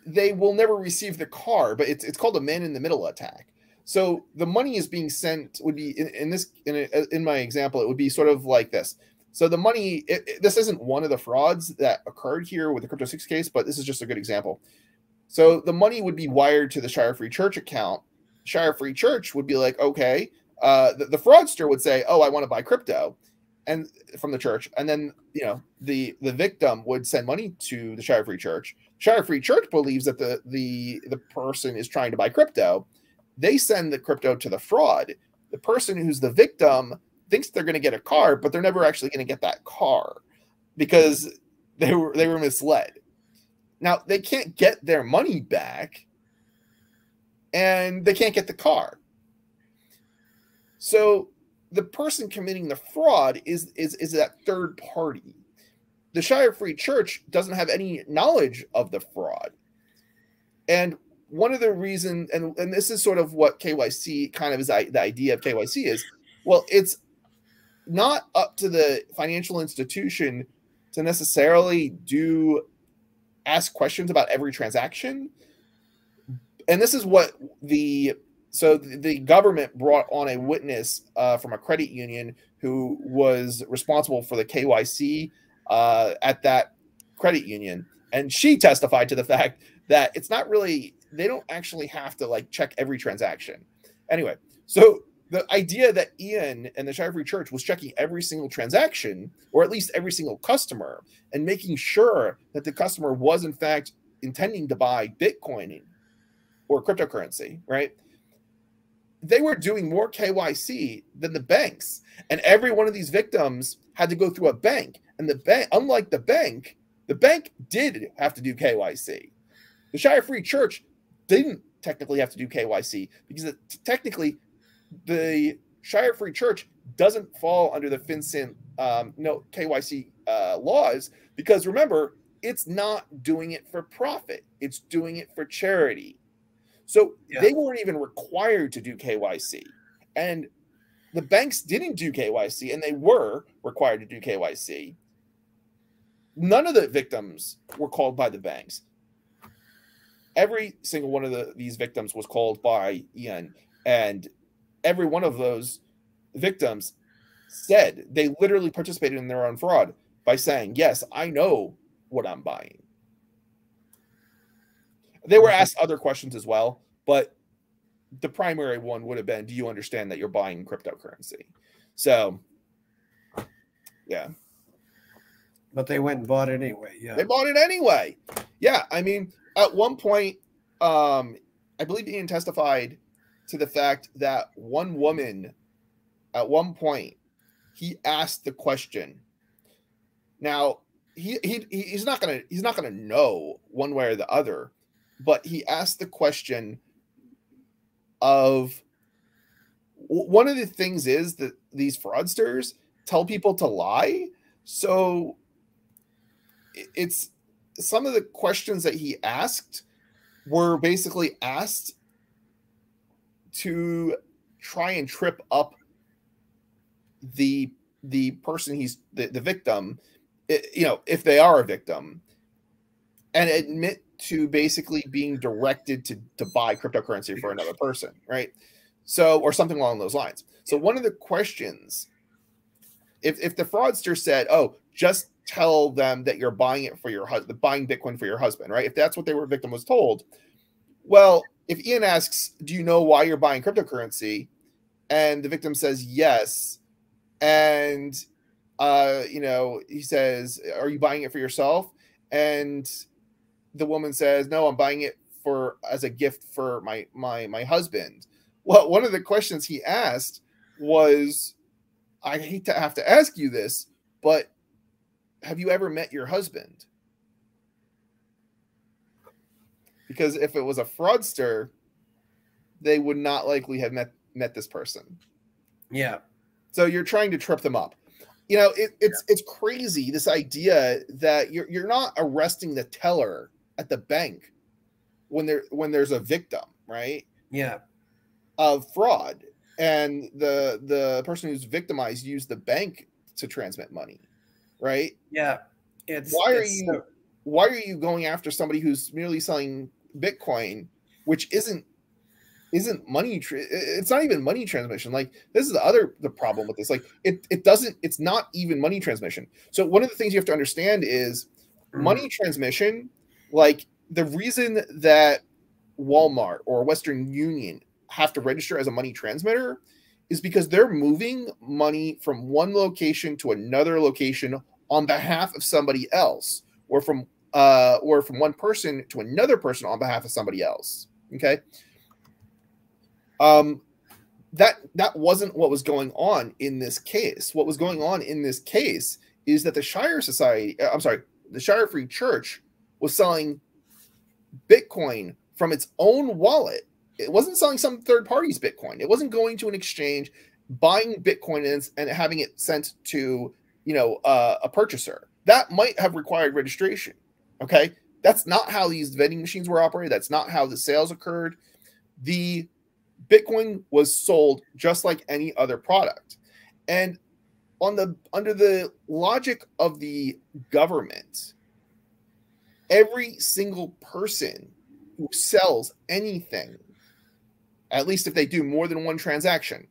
they will never receive the car, but it's called a man-in-the-middle attack. So the money is being sent would be in my example, it would be sort of like this. So the money, this isn't one of the frauds that occurred here with the Crypto 6 case, but this is just a good example. So the money would be wired to the Shire Free Church account. Shire Free Church would be like, okay, the fraudster would say, oh, I want to buy crypto, and from the church, and then the victim would send money to the Shire Free Church. Shire Free Church believes that the person is trying to buy crypto. They send the crypto to the fraud. The person who's the victim thinks they're going to get a car, but they're never actually going to get that car because they were misled. Now, they can't get their money back, and they can't get the car. So the person committing the fraud is that third party. The Shire Free Church doesn't have any knowledge of the fraud. And one of the reasons, and this is sort of what KYC kind of is, the idea of KYC is, well, it's not up to the financial institution to necessarily ask questions about every transaction. And this is what the government brought on a witness from a credit union who was responsible for the KYC at that credit union. And she testified to the fact that it's not really, they don't actually have to like check every transaction. Anyway, so the idea that Ian and the Shire Free Church was checking every single transaction, or at least every single customer, and making sure that the customer was in fact intending to buy Bitcoin or cryptocurrency, right? They were doing more KYC than the banks. And every one of these victims had to go through a bank. And the bank, unlike the bank did have to do KYC. The Shire Free Church didn't technically have to do KYC because technically the Shire Free Church doesn't fall under the FinCEN KYC laws, because remember, it's not doing it for profit. It's doing it for charity. So they weren't even required to do KYC. And the banks didn't do KYC, and they were required to do KYC. None of the victims were called by the banks. Every single one of these victims was called by Ian, and every one of those victims said they literally participated in their own fraud by saying, yes, I know what I'm buying. They were asked other questions as well, but the primary one would have been, do you understand that you're buying cryptocurrency? So, yeah. But they went and bought it anyway. Yeah. They bought it anyway. Yeah. I mean, at one point, I believe Ian testified to the fact that one woman, at one point, he asked the question. Now, he's not gonna know one way or the other, but he asked the question of, one of the things is that these fraudsters tell people to lie. So it's some of the questions that he asked were basically asked to try and trip up the person, the victim, if they are a victim, and admit to basically being directed to buy cryptocurrency for another person, right? So, or something along those lines. So one of the questions, if the fraudster said, oh, just tell them that you're buying it for your husband, buying Bitcoin for your husband, right? If that's what the victim was told, well, if Ian asks, do you know why you're buying cryptocurrency? And the victim says yes. And, he says, are you buying it for yourself? And the woman says, no, I'm buying it as a gift for my husband. Well, one of the questions he asked was, I hate to have to ask you this, but have you ever met your husband? Because if it was a fraudster, they would not likely have met this person. Yeah. So you're trying to trip them up. It's crazy, this idea that you're not arresting the teller at the bank when there's a victim, right? Yeah. Of fraud, and the person who's victimized used the bank to transmit money, right? Yeah. Why are you going after somebody who's merely selling Bitcoin, which isn't money? It's not even money transmission. Like, this is the problem with this. Like, it's not even money transmission. So one of the things you have to understand is money transmission. Like, the reason that Walmart or Western Union have to register as a money transmitter is because they're moving money from one location to another location on behalf of somebody else, or from one person to another person on behalf of somebody else. Okay. That wasn't what was going on in this case. What was going on in this case is that the Shire Free Church was selling Bitcoin from its own wallet. It wasn't selling some third party's Bitcoin. It wasn't going to an exchange, buying Bitcoin and having it sent to, a purchaser. That might have required registration. Okay. That's not how these vending machines were operated. That's not how the sales occurred. The Bitcoin was sold just like any other product. And under the logic of the government, every single person who sells anything, at least if they do more than one transaction,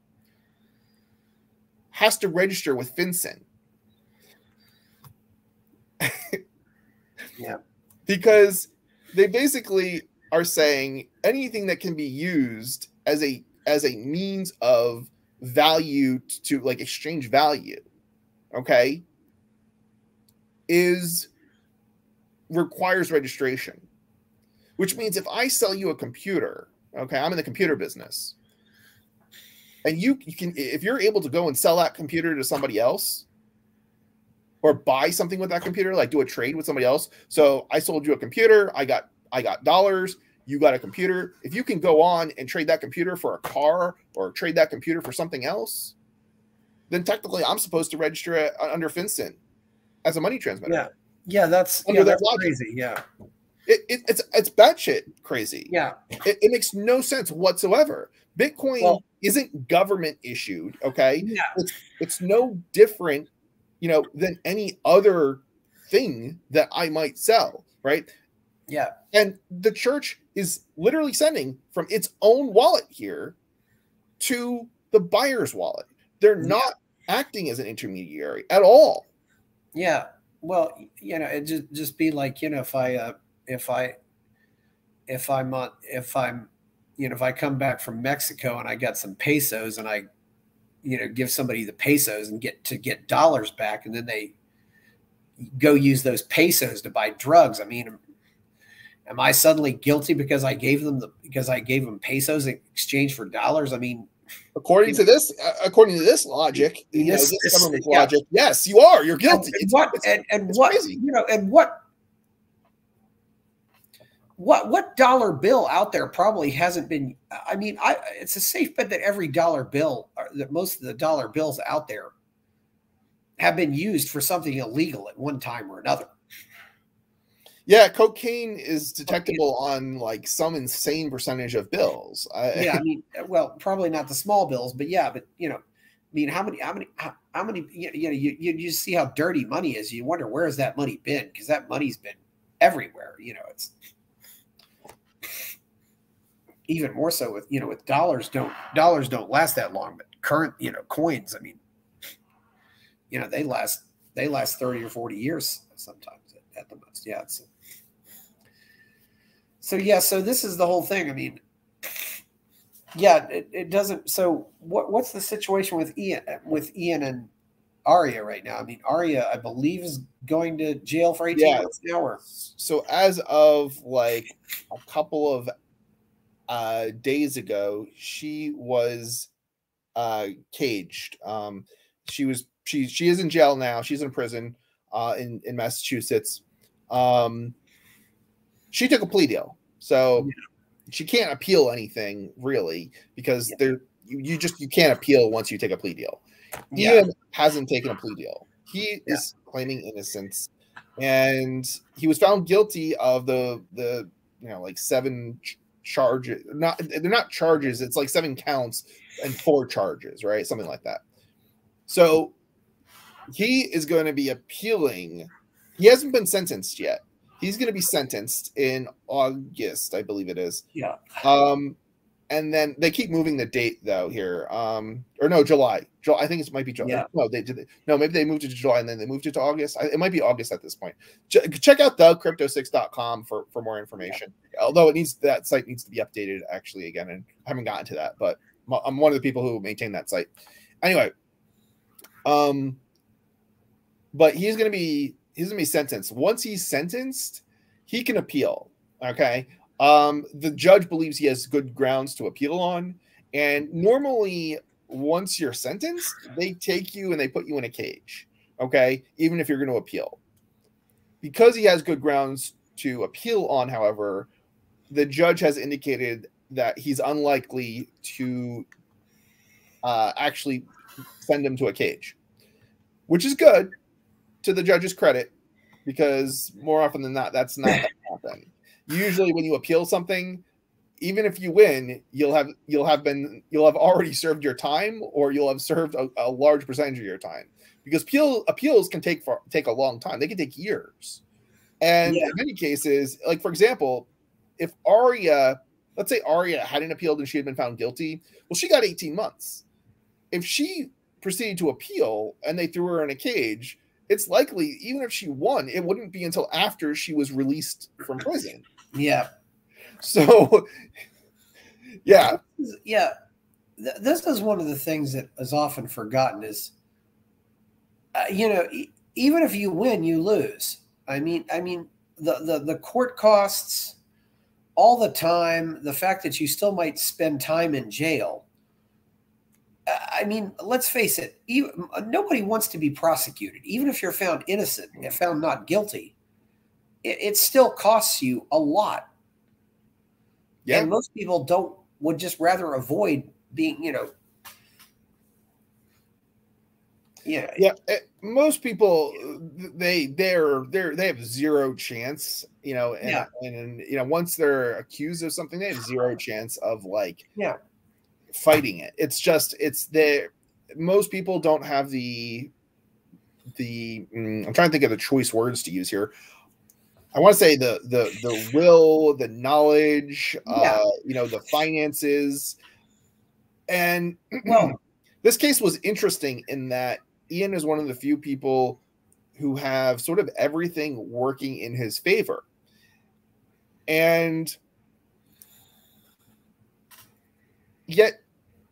has to register with FinCEN. Yeah. Because they basically are saying anything that can be used as a means of value to like exchange value, okay, requires registration. Which means if I sell you a computer, okay, I'm in the computer business, and you can, if you're able to go and sell that computer to somebody else, or buy something with that computer, like do a trade with somebody else. So I sold you a computer, I got dollars, you got a computer. If you can go on and trade that computer for a car or trade that computer for something else, then technically I'm supposed to register it under FinCEN as a money transmitter. Yeah, that's crazy. Yeah. It's batshit crazy. Yeah. It makes no sense whatsoever. Bitcoin isn't government issued, okay? Yeah. It's no different, than any other thing that I might sell, right? Yeah. And the church is literally sending from its own wallet here to the buyer's wallet. They're not acting as an intermediary at all. Yeah. Well, it just be like, if I come back from Mexico and I got some pesos and I, give somebody the pesos and get dollars back, and then they go use those pesos to buy drugs. I mean, am I suddenly guilty because I gave them pesos in exchange for dollars? I mean, according to this logic, this government logic, yes, you are. You're guilty. What dollar bill out there probably hasn't been? I mean, it's a safe bet that every dollar bill, that most of the dollar bills out there, have been used for something illegal at one time or another. Yeah, cocaine is detectable on like some insane percentage of bills. I mean, well, probably not the small bills, but yeah, but I mean, how many? You see how dirty money is. You wonder where has that money been, because that money's been everywhere. It's even more so with with dollars don't last that long, but current coins, I mean, they last 30 or 40 years sometimes at the most. Yeah. So this is the whole thing. I mean, yeah, it doesn't. So what's the situation with Ian and Aria right now? I mean, Aria, I believe, is going to jail for 18 months now. Or... So as of like a couple of days ago, she was caged. She is in jail now. She's in prison in Massachusetts. She took a plea deal, so she can't appeal anything really, because you can't appeal once you take a plea deal. Ian hasn't taken a plea deal. He is claiming innocence. and he was found guilty of the like 7 charges. They're not charges. It's like 7 counts and 4 charges, right? Something like that. So he is going to be appealing. He hasn't been sentenced yet. He's going to be sentenced in August, I believe it is. Yeah. And then they keep moving the date though here. Or no, July. I think it might be July. Yeah. No, no, maybe they moved it to July and then they moved it to August. It might be August at this point. Check out thecrypto6.com for more information. Yeah. Although that site needs to be updated actually again, and I haven't gotten to that, but I'm one of the people who maintain that site. Anyway, but he's gonna be sentenced. Once he's sentenced, he can appeal. Okay. The judge believes he has good grounds to appeal on, and normally once you're sentenced, they take you and they put you in a cage. Okay, even if you're going to appeal, because he has good grounds to appeal on. However, the judge has indicated that he's unlikely to actually send him to a cage, which is good to the judge's credit, because more often than not, that's not going to happen. Usually when you appeal something, even if you win, you'll have already served your time, or you'll have served a large percentage of your time, because appeals can take a long time. They can take years. And in many cases, like for example, if let's say Aria hadn't appealed and she had been found guilty, well, she got 18 months. If she proceeded to appeal and they threw her in a cage, it's likely, even if she won, it wouldn't be until after she was released from prison. Yeah. So, yeah. Yeah. This is one of the things that is often forgotten is, even if you win, you lose. I mean, the court costs, all the time, the fact that you still might spend time in jail. I mean, let's face it, nobody wants to be prosecuted. Even if you're found innocent and found not guilty, it still costs you a lot. Yeah. And most people would just rather avoid being, most people, they have zero chance, and once they're accused of something, they have zero chance of fighting it. Most people don't have the I'm trying to think of the choice words to use here. I want to say the will, the knowledge, the finances. And this case was interesting in that Ian is one of the few people who have sort of everything working in his favor. And yet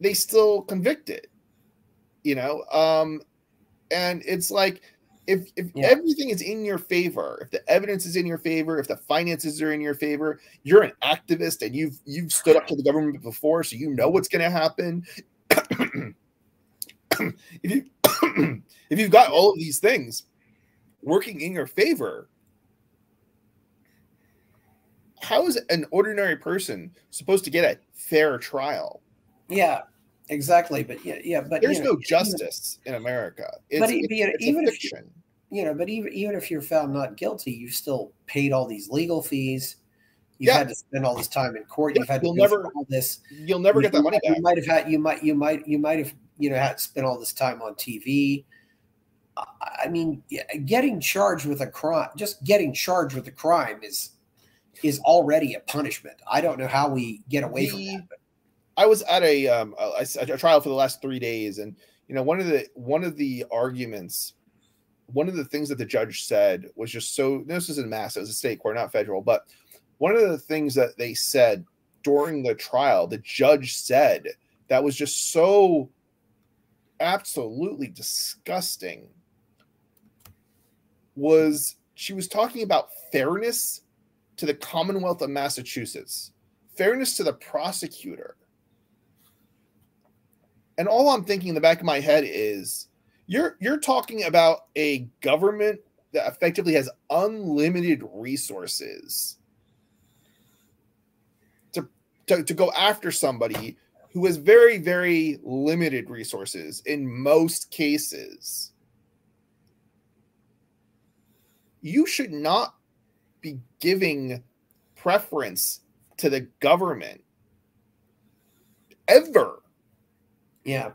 they still convicted, and it's like, if everything is in your favor, if the evidence is in your favor, if the finances are in your favor, you're an activist and you've stood up to the government before, so you know what's going to happen. If you've got all of these things working in your favor, how is an ordinary person supposed to get a fair trial? Yeah, exactly. But but there's no justice in America. Even if you're found not guilty, you've still paid all these legal fees. You've had to spend all this time in court. You've had to go through all this. You'll never get that money back. You might have had to spend all this time on TV. I mean, getting charged with a crime, is already a punishment. I don't know how we get away from that. I was at a trial for the last 3 days, and one of the arguments, one of the things that the judge said was just so. This was in Mass, it was a state court, not federal, but one of the things that they said during the trial, the judge said that was just so absolutely disgusting, was she was talking about fairness to the Commonwealth of Massachusetts, fairness to the prosecutor. And all I'm thinking in the back of my head is, you're talking about a government that effectively has unlimited resources to go after somebody who has very, very limited resources in most cases. you should not be giving preference to the government ever. Yeah.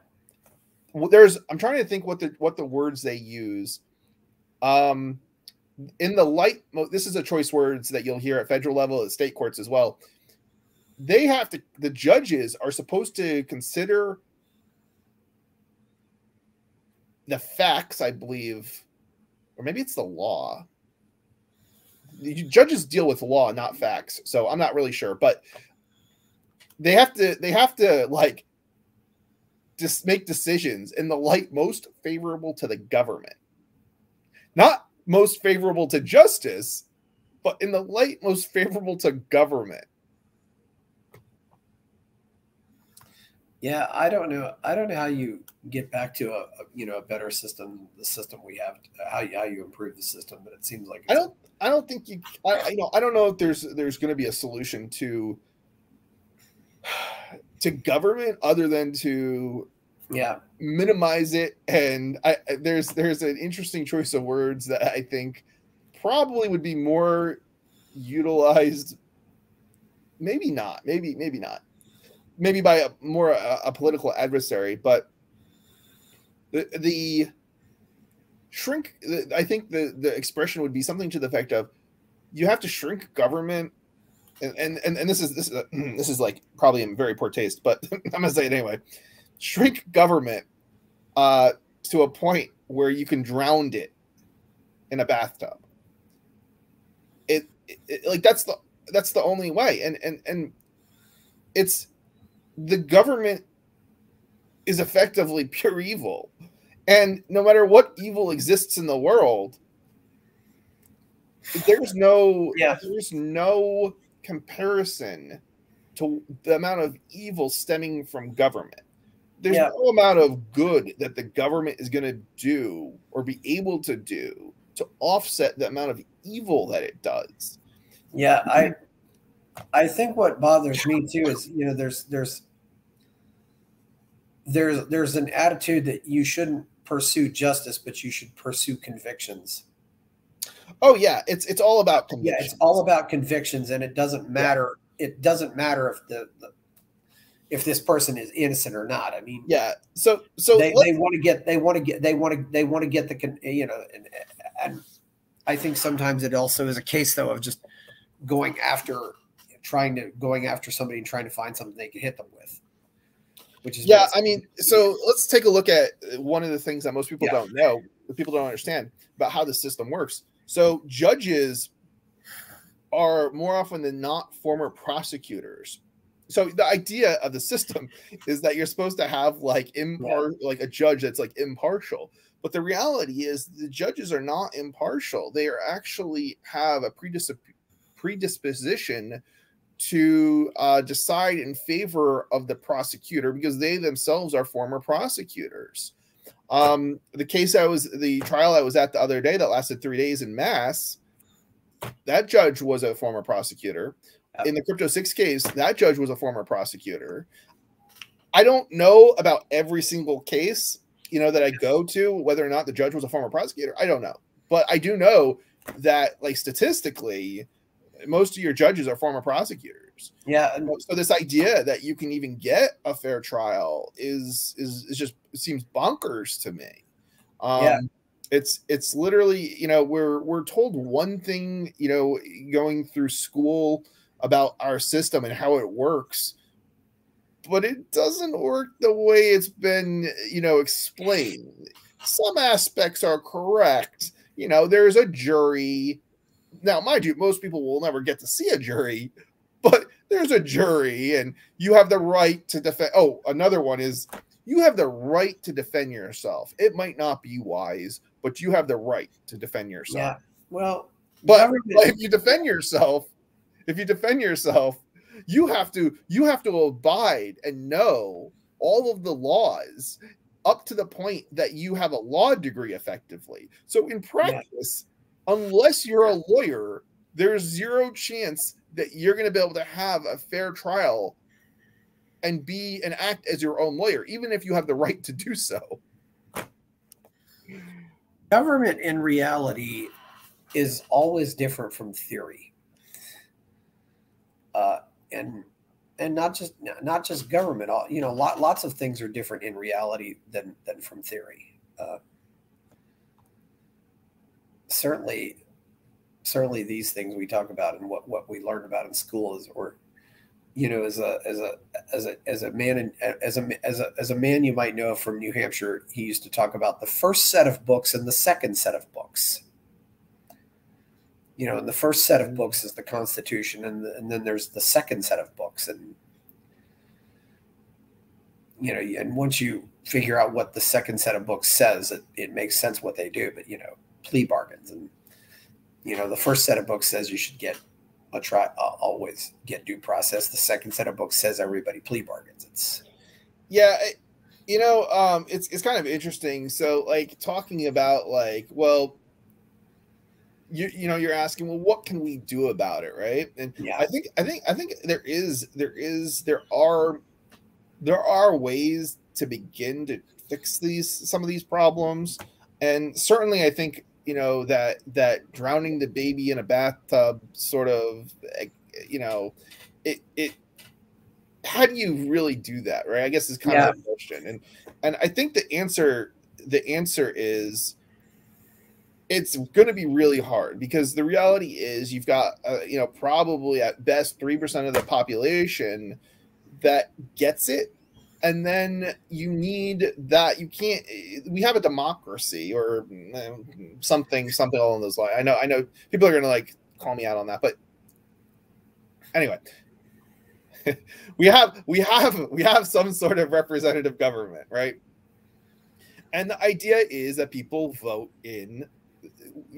I'm trying to think what the words they use. In the light, this is a choice words that you'll hear at federal level, at state courts as well. The judges are supposed to consider the facts, I believe, or maybe it's the law. The judges deal with law, not facts. So I'm not really sure, but they have to like just make decisions in the light most favorable to the government, not most favorable to justice, but in the light most favorable to government. Yeah, I don't know how you get back to a better system, the system we have, how you improve the system, but it seems like I don't think you I don't know if there's going to be a solution to government other than to minimize it. And there's an interesting choice of words that I think probably would be more utilized, maybe not maybe by a political adversary, but the shrink, I think the expression would be something to the effect of, you have to shrink government, and this is like probably in very poor taste, but I'm gonna say it anyway. Shrink government to a point where you can drown it in a bathtub. It like that's the only way, and it's, the government is effectively pure evil, and no matter what evil exists in the world, there's no comparison to the amount of evil stemming from government. There's no amount of good that the government is going to do or be able to do to offset the amount of evil that it does. Yeah, I think what bothers me too is, there's an attitude that you shouldn't pursue justice, but you should pursue convictions. Oh yeah, it's all about convictions. Yeah, it's all about convictions, and it doesn't matter. Yeah. It doesn't matter if this person is innocent or not. I mean, yeah. So they want to get the and I think sometimes it also is a case though of just going after somebody and trying to find something they can hit them with. Which is I mean, so let's take a look at one of the things that most people don't know, that people don't understand about how the system works. So judges are more often than not former prosecutors. So the idea of the system is that you're supposed to have like like a judge that's like impartial. But the reality is the judges are not impartial. They are actually have a predisposition to decide in favor of the prosecutor because they themselves are former prosecutors. The trial I was at the other day that lasted 3 days in Mass, that judge was a former prosecutor. In the Crypto 6 case, that judge was a former prosecutor. I don't know about every single case, that I go to, whether or not the judge was a former prosecutor. I don't know. But I do know that, like, statistically, most of your judges are former prosecutors. Yeah. So this idea that you can even get a fair trial is just, it seems bonkers to me. It's literally, we're told one thing, going through school about our system and how it works, but it doesn't work the way it's been, explained. Some aspects are correct. There's a jury. Now, mind you, most people will never get to see a jury, but there's a jury and you have the right to defend. Oh, another one is you have the right to defend yourself. It might not be wise, but you have the right to defend yourself. Yeah. Well, but if you defend yourself, you have to abide and know all of the laws up to the point that you have a law degree effectively. So in practice, unless you're a lawyer, there's zero chance that you're going to be able to have a fair trial and act as your own lawyer, even if you have the right to do so. Government in reality is always different from theory. And not just government. Lots of things are different in reality than from theory. Certainly these things we talk about and what we learn about in school is, or as a man you might know from New Hampshire, he used to talk about the first set of books and the second set of books. And the first set of books is the Constitution, and then there's the second set of books, and and once you figure out what the second set of books says, it makes sense what they do. But plea bargains, and the first set of books says you should get always get due process. The second set of books says everybody plea bargains. It's kind of interesting. So like talking about like, well, you're asking, well, what can we do about it, right? And I think there are ways to begin to fix some of these problems, and certainly I think that drowning the baby in a bathtub sort of it how do you really do that, right? I guess is kind of the question, and I think the answer is it's going to be really hard, because the reality is you've got probably at best 3% of the population that gets it, and then you need that. We have a democracy or something along those lines. I know people are going to like call me out on that, but anyway, we have some sort of representative government, right? And the idea is that people vote in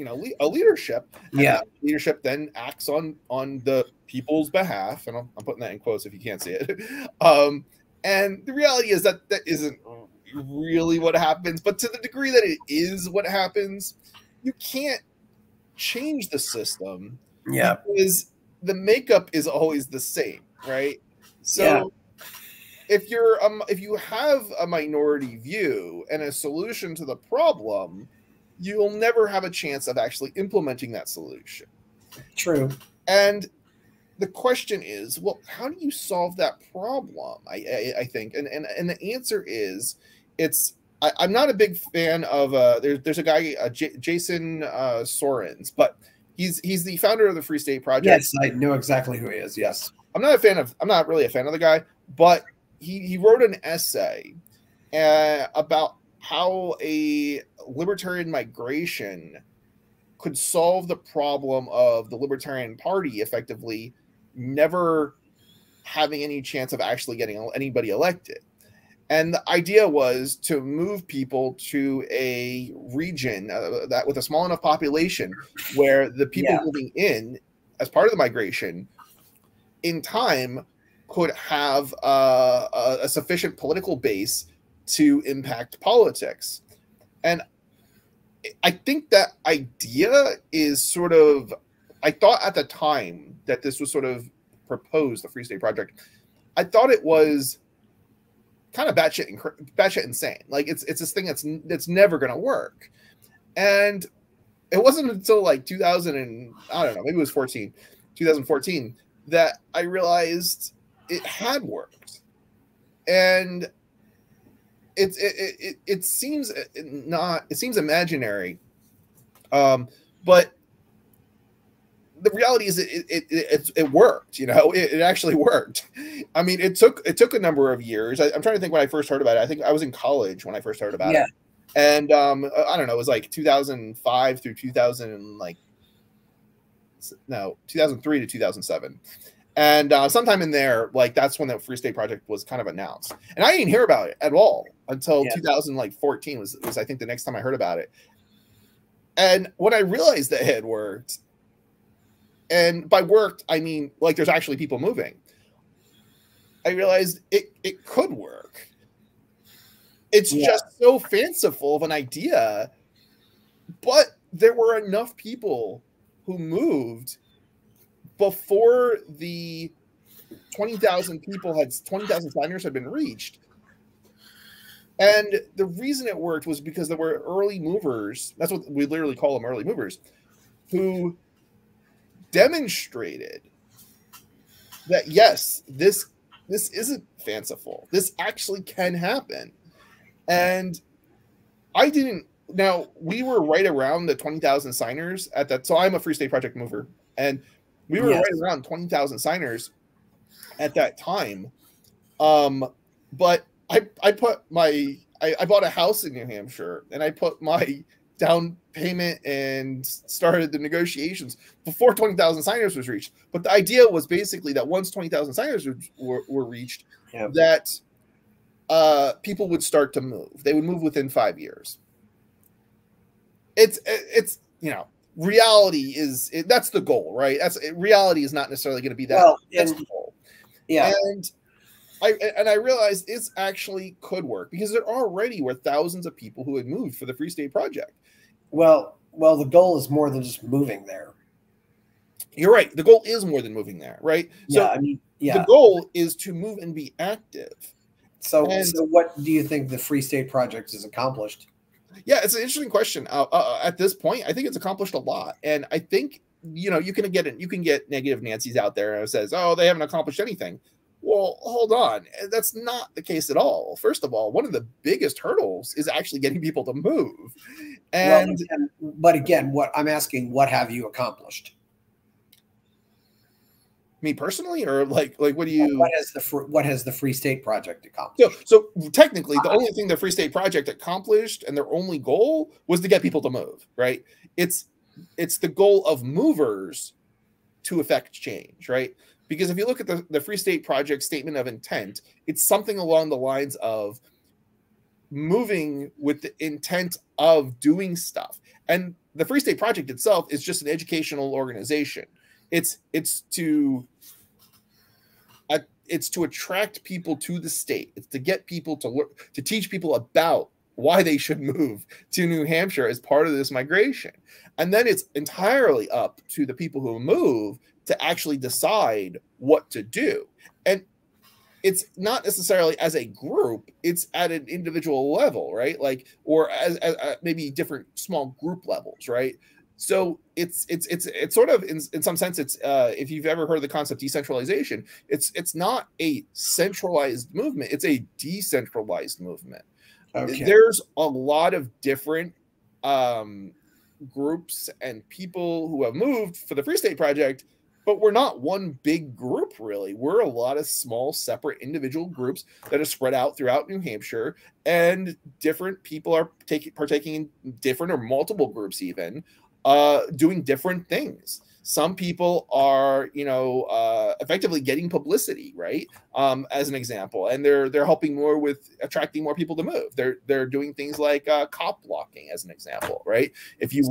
a leadership. And that leadership then acts on the people's behalf, and I'm putting that in quotes if you can't see it. And the reality is that isn't really what happens, but to the degree that it is what happens, you can't change the system, because the makeup is always the same, right? So if you have a minority view and a solution to the problem, you'll never have a chance of actually implementing that solution. True. And the question is, well, how do you solve that problem? I think, and the answer is, I'm not a big fan of there's a guy Jason Sorens, but he's the founder of the Free State Project. Yes, I know exactly who he is. Yes, I'm not really a fan of the guy, but he wrote an essay about how a libertarian migration could solve the problem of the Libertarian Party effectively never having any chance of actually getting anybody elected. And the idea was to move people to a region that with a small enough population where the people moving in as part of the migration in time could have a sufficient political base to impact politics. And I think that idea is sort of, I thought at the time that this was sort of proposed, the Free State Project, I thought it was kind of batshit insane. Like it's this thing that's never going to work. And it wasn't until like 2000 and I don't know, maybe it was 2014 that I realized it had worked. And it seems imaginary, but the reality is it worked. It actually worked. I mean, it took a number of years. I'm trying to think when I first heard about it. I think I was in college when I first heard about it, and I don't know. It was like 2005 through 2003 to 2007. And sometime in there, like that's when the Free State Project was kind of announced, and I didn't hear about it at all until 2014 was I think the next time I heard about it. And when I realized that it had worked, and by worked I mean like there's actually people moving, I realized it could work. It's just so fanciful of an idea, but there were enough people who moved before the 20,000 signers had been reached. And the reason it worked was because there were early movers. That's what we literally call them, early movers, who demonstrated that yes, this isn't fanciful. This actually can happen. And I didn't. Now, we were right around the 20,000 signers at that. So I'm a Free State Project mover, and we were right around 20,000 signers at that time. But I put my I bought a house in New Hampshire, and I put my down payment and started the negotiations before 20,000 signers was reached. But the idea was basically that once 20,000 signers were reached, that people would start to move. They would move within 5 years. It's reality is that's the goal, right? Reality is not necessarily going to be that. Well, that's the goal. Yeah. And I realized this actually could work because there already were thousands of people who had moved for the Free State Project. Well, the goal is more than just moving there. You're right. The goal is more than moving there, right? So the goal is to move and be active. So what do you think the Free State Project has accomplished? Yeah, it's an interesting question. At this point, I think it's accomplished a lot, and I think you can get negative Nancy's out there and says, "Oh, they haven't accomplished anything." Well, hold on. That's not the case at all. First of all, one of the biggest hurdles is actually getting people to move. But again, what I'm asking, what have you accomplished? Me personally, or like what do you? What has the Free State Project accomplished? So technically, the only thing the Free State Project accomplished, and their only goal, was to get people to move. Right? It's the goal of movers to affect change. Right? Because if you look at the Free State Project statement of intent, it's something along the lines of moving with the intent of doing stuff. And the Free State Project itself is just an educational organization. It's to attract people to the state. It's to get people to teach people about why they should move to New Hampshire as part of this migration. And then it's entirely up to the people who move to actually decide what to do. And it's not necessarily as a group, it's at an individual level, right? Or as maybe different small group levels, right? So it's sort of in some sense, it's if you've ever heard of the concept decentralization, it's not a centralized movement, it's a decentralized movement. Okay. There's a lot of different groups and people who have moved for the Free State Project, but we're not one big group, really. We're a lot of small, separate individual groups that are spread out throughout New Hampshire, and different people are partaking in different or multiple groups even, doing different things. Some people are, effectively getting publicity, right? As an example, and they're helping more with attracting more people to move. They're doing things like cop blocking, as an example, right? If you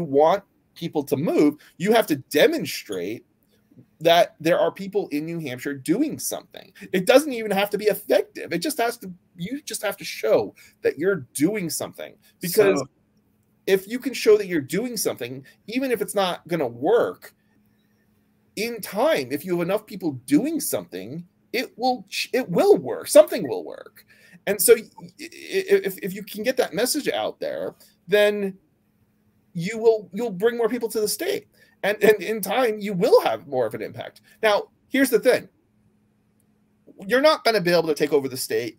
want people to move, you have to demonstrate that there are people in New Hampshire doing something. It doesn't even have to be effective. You just have to show that you're doing something, because if you can show that you're doing something, even if it's not going to work, in time, if you have enough people doing something, it will work. Something will work. And so if you can get that message out there, then you'll bring more people to the state. And in time, you will have more of an impact. Now, here's the thing. You're not going to be able to take over the state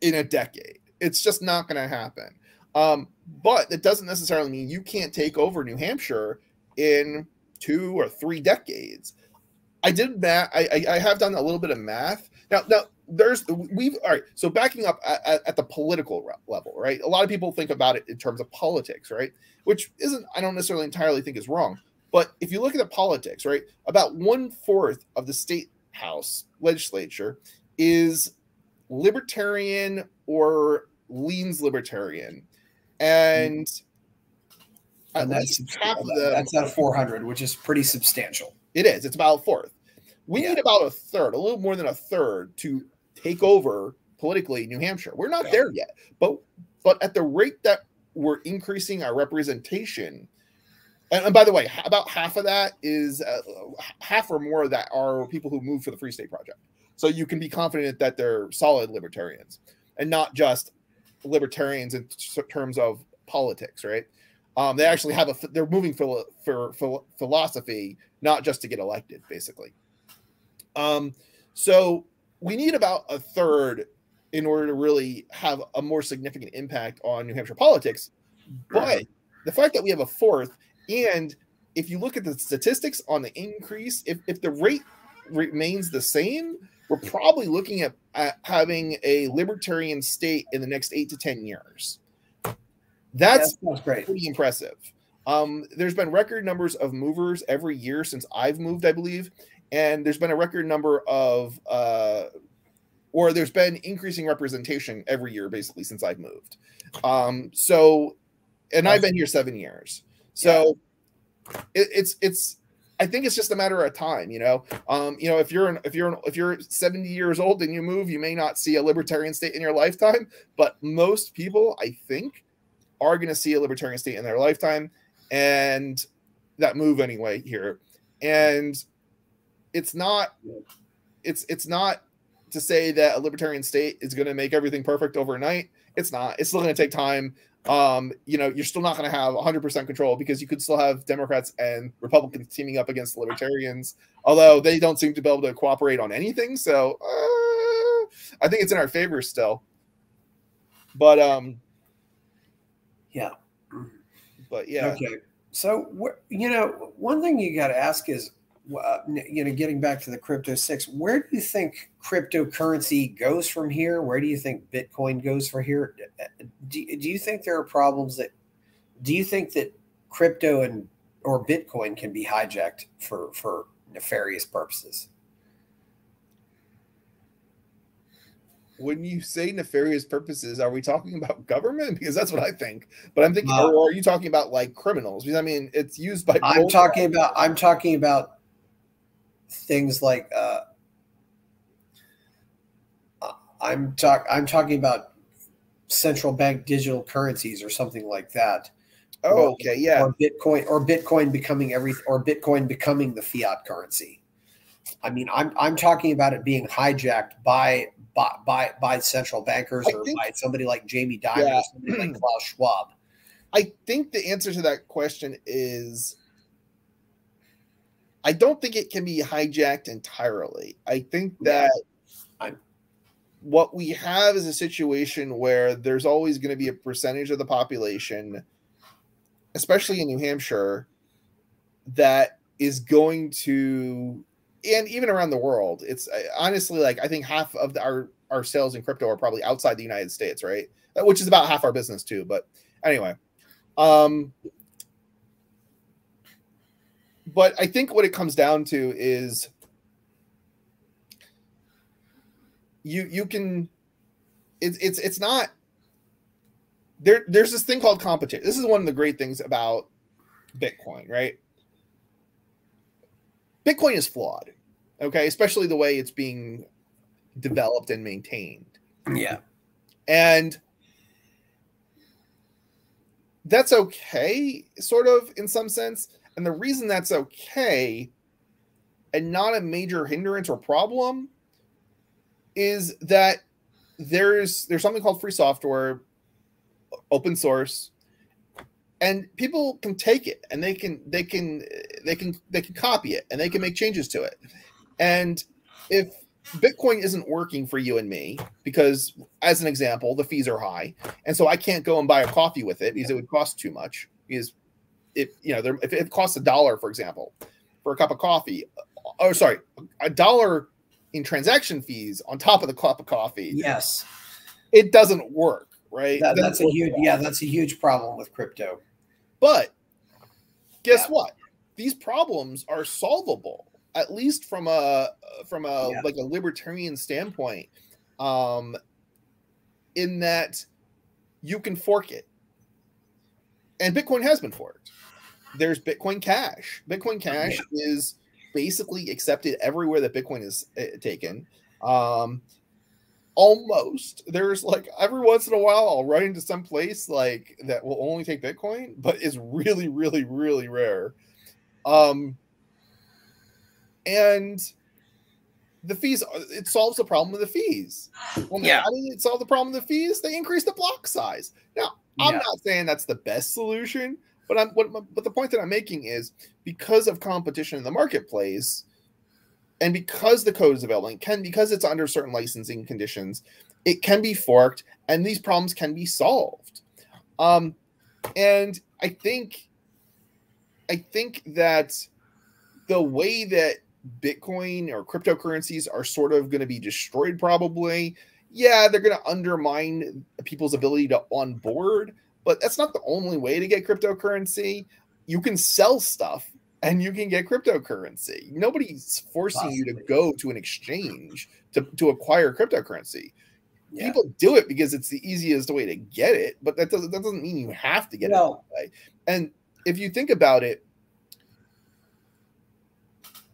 in a decade. It's just not going to happen. But it doesn't necessarily mean you can't take over New Hampshire in 2 or 3 decades. I did math. I have done a little bit of math. Now all right. So backing up at the political level, right? A lot of people think about it in terms of politics, right? Which I don't necessarily entirely think is wrong. But if you look at the politics, right, about 1/4 of the state house legislature is libertarian or leans libertarian. And that's half of that's out of 400, which is pretty substantial. It is. It's about 1/4. We need about 1/3, a little more than 1/3, to take over politically New Hampshire. We're not there yet, but at the rate that we're increasing our representation, and by the way, about half of that is half or more of that are people who move for the Free State Project. So you can be confident that they're solid libertarians and not just libertarians in terms of politics, right? They actually have they're moving for philosophy, not just to get elected, basically. So we need about a third in order to really have a more significant impact on New Hampshire politics. But the fact that we have a fourth, and if you look at the statistics on the increase, if the rate remains the same, we're probably looking at having a libertarian state in the next 8 to 10 years. That's great. Pretty impressive. There's been record numbers of movers every year since I've moved, I believe. And there's been a record number of, or there's been increasing representation every year, basically, since I've moved. And I've been here 7 years. So it's I think it's just a matter of time, if you're 70 years old and you move, you may not see a libertarian state in your lifetime, but most people, I think, are going to see a libertarian state in their lifetime, and that move anyway here. And it's not to say that a libertarian state is going to make everything perfect overnight. It's not. It's still going to take time. You're still not going to have 100% control, because you could still have Democrats and Republicans teaming up against the Libertarians, although they don't seem to be able to cooperate on anything. So I think it's in our favor still. But yeah. Okay. So one thing you got to ask is, getting back to the Crypto 6, where do you think cryptocurrency goes from here? Where do you think Bitcoin goes from here? Do you think there are problems do you think that crypto or Bitcoin can be hijacked for nefarious purposes? When you say nefarious purposes, are we talking about government? Because that's what I think. But I'm thinking, or are you talking about like criminals? Because I mean, it's used by. I'm talking about things like I'm talking about central bank digital currencies or something like that. Oh, okay, yeah. Or Bitcoin becoming the fiat currency. I mean, I'm talking about it being hijacked by central bankers by somebody like Jamie Dimon or somebody like Klaus Schwab. I think the answer to that question is, I don't think it can be hijacked entirely. I think that what we have is a situation where there's always going to be a percentage of the population, especially in New Hampshire, that is going to, and even around the world, it's honestly, like, I think half of our sales in crypto are probably outside the United States, right? Which is about half our business too. But anyway, but I think what it comes down to is you can, it's not, there's this thing called competition. This is one of the great things about Bitcoin, right? Bitcoin is flawed, okay? Especially the way it's being developed and maintained. Yeah. And that's okay, sort of, in some sense. And the reason that's okay and not a major hindrance or problem is that there's something called free software, open source, and people can take it and they can copy it and they can make changes to it. And if Bitcoin isn't working for you and me, because, as an example, the fees are high, and so I can't go and buy a coffee with it because it would cost too much. Because if it costs $1, for example, for a cup of coffee, $1 in transaction fees on top of the cup of coffee, yes, it doesn't work, right? That's a huge problem with crypto. But guess what? These problems are solvable, at least from a like a libertarian standpoint, in that you can fork it. And Bitcoin has been forked. There's Bitcoin Cash. Bitcoin Cash is basically accepted everywhere that Bitcoin is taken. Almost. There's, like, every once in a while I'll run into some place like that will only take Bitcoin, but it's really, really, really rare. And the fees, it solves the problem of the fees. Well, how did it solve the problem of the fees? They increase the block size. Now, I'm not saying that's the best solution, But the point that I'm making is because of competition in the marketplace, and because the code is available, because it's under certain licensing conditions, it can be forked, and these problems can be solved. And I think that the way that Bitcoin or cryptocurrencies are sort of going to be destroyed, probably, yeah, they're going to undermine people's ability to onboard, but that's not the only way to get cryptocurrency. You can sell stuff and you can get cryptocurrency. Nobody's forcing you to go to an exchange to acquire cryptocurrency. Yeah. People do it because it's the easiest way to get it, but that doesn't mean you have to get it that way. And if you think about it,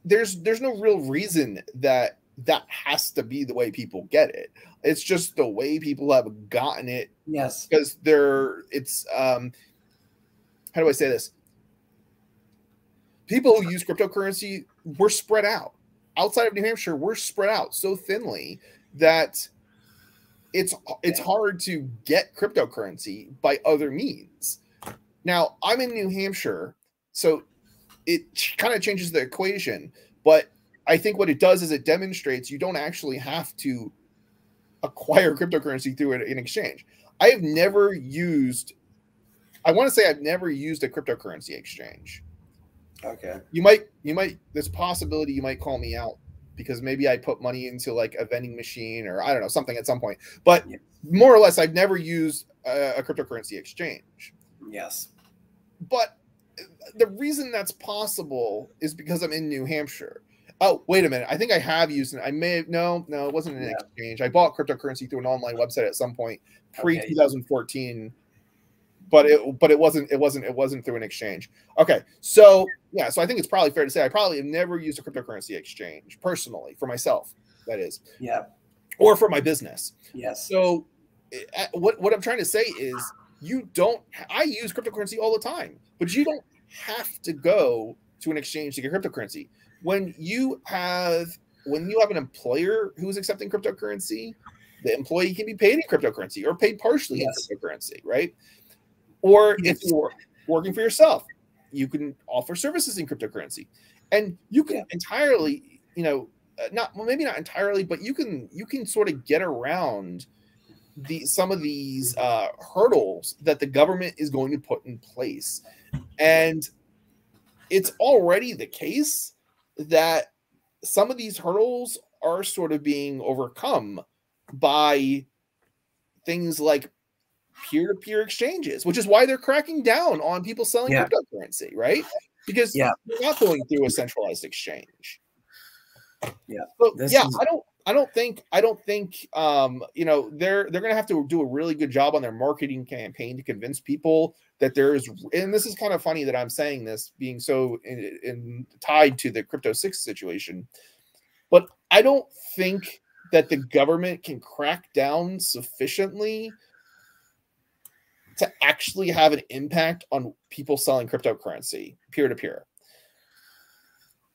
there's no real reason that has to be the way people get it. It's just the way people have gotten it. Yes. Because how do I say this? People who use cryptocurrency were spread out. Outside of New Hampshire, we're spread out so thinly that it's hard to get cryptocurrency by other means. Now, I'm in New Hampshire, so it kind of changes the equation, but I think what it does is it demonstrates you don't actually have to acquire cryptocurrency through an exchange. I've never used a cryptocurrency exchange. Okay. You might, there's a possibility you might call me out because maybe I put money into like a vending machine or I don't know, something at some point, but more or less I've never used a cryptocurrency exchange. Yes. But the reason that's possible is because I'm in New Hampshire. Oh, wait a minute. I think I have used it. I may have, no, it wasn't an exchange. I bought cryptocurrency through an online website at some point pre-2014, but it wasn't through an exchange. Okay. So yeah, so I think it's probably fair to say I probably have never used a cryptocurrency exchange personally for myself, that is. Yeah. Or for my business. Yes. So what I'm trying to say is I use cryptocurrency all the time, but you don't have to go to an exchange to get cryptocurrency. When you have an employer who's accepting cryptocurrency, the employee can be paid in cryptocurrency or paid partially in cryptocurrency, right? Or if you're working for yourself, you can offer services in cryptocurrency, and you can entirely, maybe not entirely, but you can sort of get around some of these hurdles that the government is going to put in place. And it's already the case that some of these hurdles are sort of being overcome by things like peer-to-peer exchanges, which is why they're cracking down on people selling cryptocurrency, right? Because they're not going through a centralized exchange. Yeah. So, I don't think they're going to have to do a really good job on their marketing campaign to convince people that there is, and this is kind of funny that I'm saying this being so tied to the Crypto 6 situation, but I don't think that the government can crack down sufficiently to actually have an impact on people selling cryptocurrency peer-to-peer.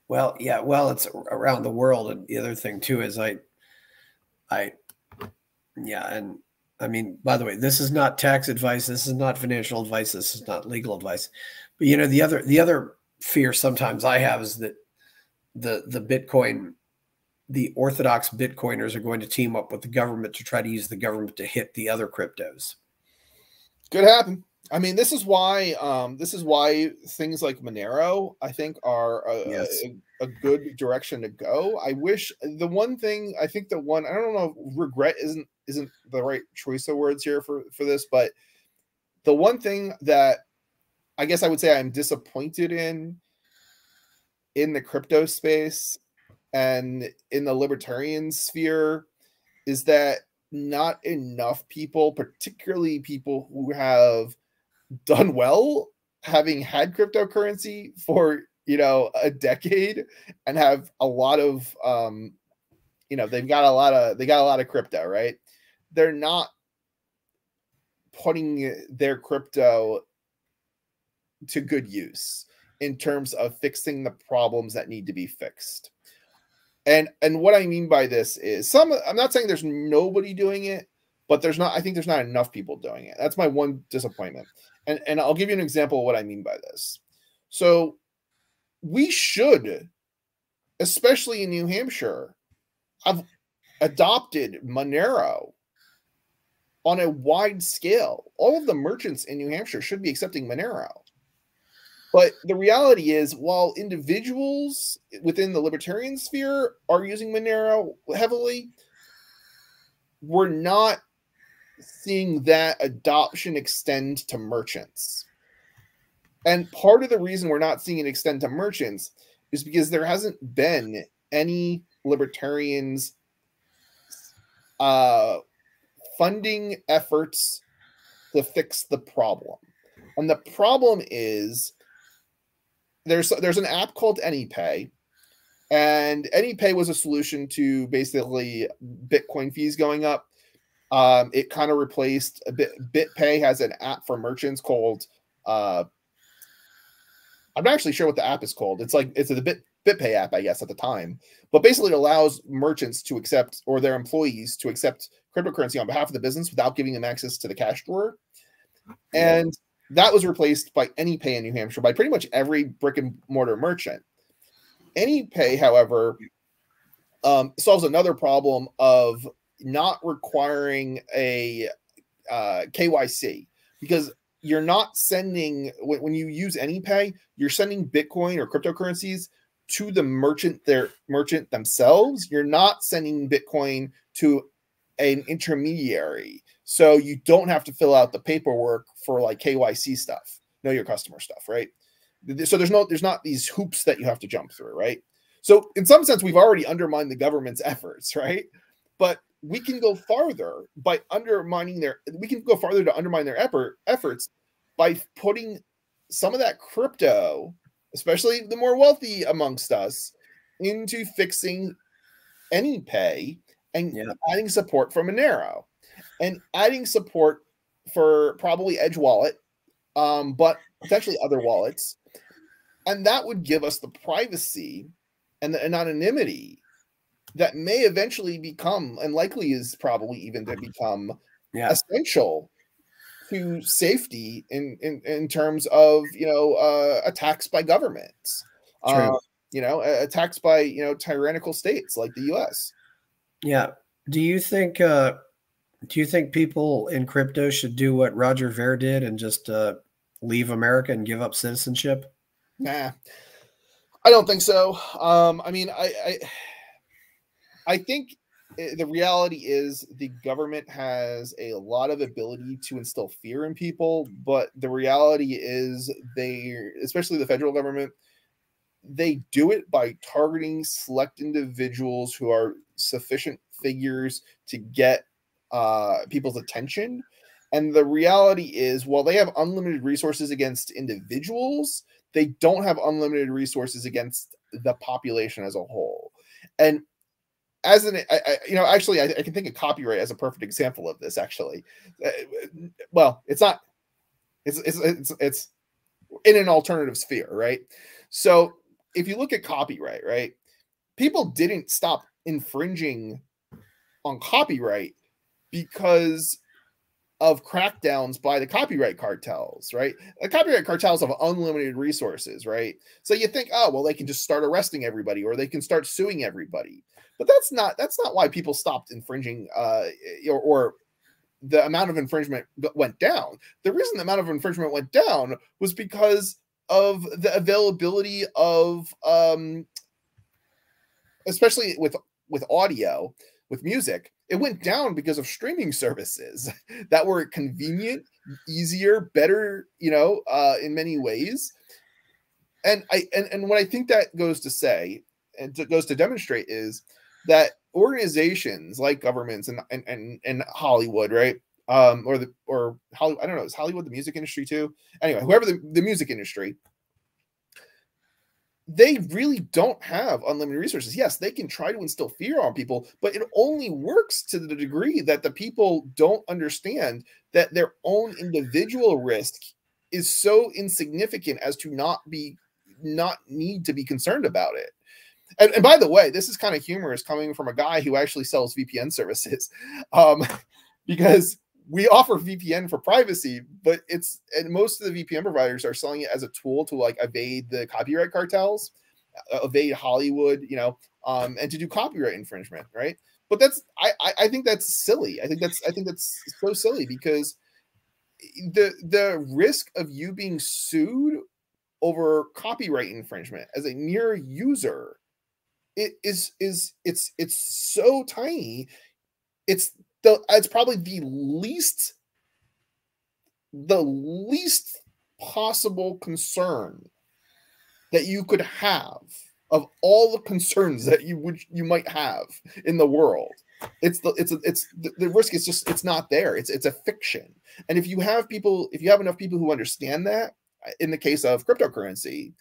Well, yeah, it's around the world. And the other thing too is and I mean, by the way, this is not tax advice. This is not financial advice. This is not legal advice. But the other fear sometimes I have is that the orthodox Bitcoiners are going to team up with the government to try to use the government to hit the other cryptos. Could happen. I mean, this is why things like Monero, I think, are a good direction to go. I wish I don't know, regret isn't the right choice of words here for this, but the one thing that I guess I would say I'm disappointed in the crypto space and in the libertarian sphere is that not enough people, particularly people who have done well having had cryptocurrency for a decade and have a lot of they got a lot of crypto, right? They're not putting their crypto to good use in terms of fixing the problems that need to be fixed. And what I mean by this is I'm not saying there's nobody doing it, but I think there's not enough people doing it. That's my one disappointment. And I'll give you an example of what I mean by this. So we should, especially in New Hampshire, have adopted Monero on a wide scale. All of the merchants in New Hampshire should be accepting Monero. But the reality is, while individuals within the libertarian sphere are using Monero heavily, we're not seeing that adoption extend to merchants. And part of the reason we're not seeing it extend to merchants is because there hasn't been any libertarians funding efforts to fix the problem. And the problem is there's an app called AnyPay, and AnyPay was a solution to basically Bitcoin fees going up. It kind of replaced BitPay has an app for merchants called I'm not actually sure what the app is called. It's the BitPay app, I guess, at the time. But basically it allows merchants to accept, or their employees to accept, cryptocurrency on behalf of the business without giving them access to the cash drawer. And that was replaced by AnyPay in New Hampshire by pretty much every brick and mortar merchant. AnyPay, however, solves another problem of not requiring a KYC, because you're not sending, when you use AnyPay, you're sending Bitcoin or cryptocurrencies to the merchant themselves. You're not sending Bitcoin to an intermediary. So you don't have to fill out the paperwork for like KYC stuff, know your customer stuff, right? So there's not these hoops that you have to jump through, right? So in some sense, we've already undermined the government's efforts, right? But we can go farther by undermining to undermine their efforts by putting some of that crypto, especially the more wealthy amongst us, into fixing AnyPay and adding support for Monero and adding support for probably Edge Wallet, but potentially other wallets. And that would give us the privacy and the anonymity that may eventually become, and likely is probably even to become, essential to safety in terms of attacks by governments, attacks by tyrannical states like the U.S. Yeah. Do you think people in crypto should do what Roger Ver did and just leave America and give up citizenship? Nah, I don't think so. I think the reality is the government has a lot of ability to instill fear in people, but the reality is especially the federal government, they do it by targeting select individuals who are sufficient figures to get people's attention. And the reality is, while they have unlimited resources against individuals, they don't have unlimited resources against the population as a whole. And I can think of copyright as a perfect example of this, actually. Well, it's not, it's in an alternative sphere, right? So if you look at copyright, right, people didn't stop infringing on copyright because of crackdowns by the copyright cartels, right? The copyright cartels have unlimited resources, right? So you think, oh, well, they can just start arresting everybody, or they can start suing everybody. But that's not why people stopped infringing, or the amount of infringement went down. The reason the amount of infringement went down was because of the availability of, especially with audio, with music, it went down because of streaming services that were convenient, easier, better, in many ways. And what I think that goes to say, and goes to demonstrate, is that organizations like governments and Hollywood, right? Or Hollywood, I don't know, is Hollywood the music industry too? Anyway, whoever the music industry, they really don't have unlimited resources. Yes, they can try to instill fear on people, but it only works to the degree that the people don't understand that their own individual risk is so insignificant as to not need to be concerned about it. And by the way, this is kind of humorous coming from a guy who actually sells VPN services, because we offer VPN for privacy, but and most of the VPN providers are selling it as a tool to like evade the copyright cartels, evade Hollywood, and to do copyright infringement, right? But I think that's silly. I think that's so silly, because the risk of you being sued over copyright infringement as a mere user, it's so tiny. It's probably the least possible concern that you could have of all the concerns that you might have in the world. The risk is just, it's not there. It's a fiction. And if you have enough people who understand that, in the case of cryptocurrency,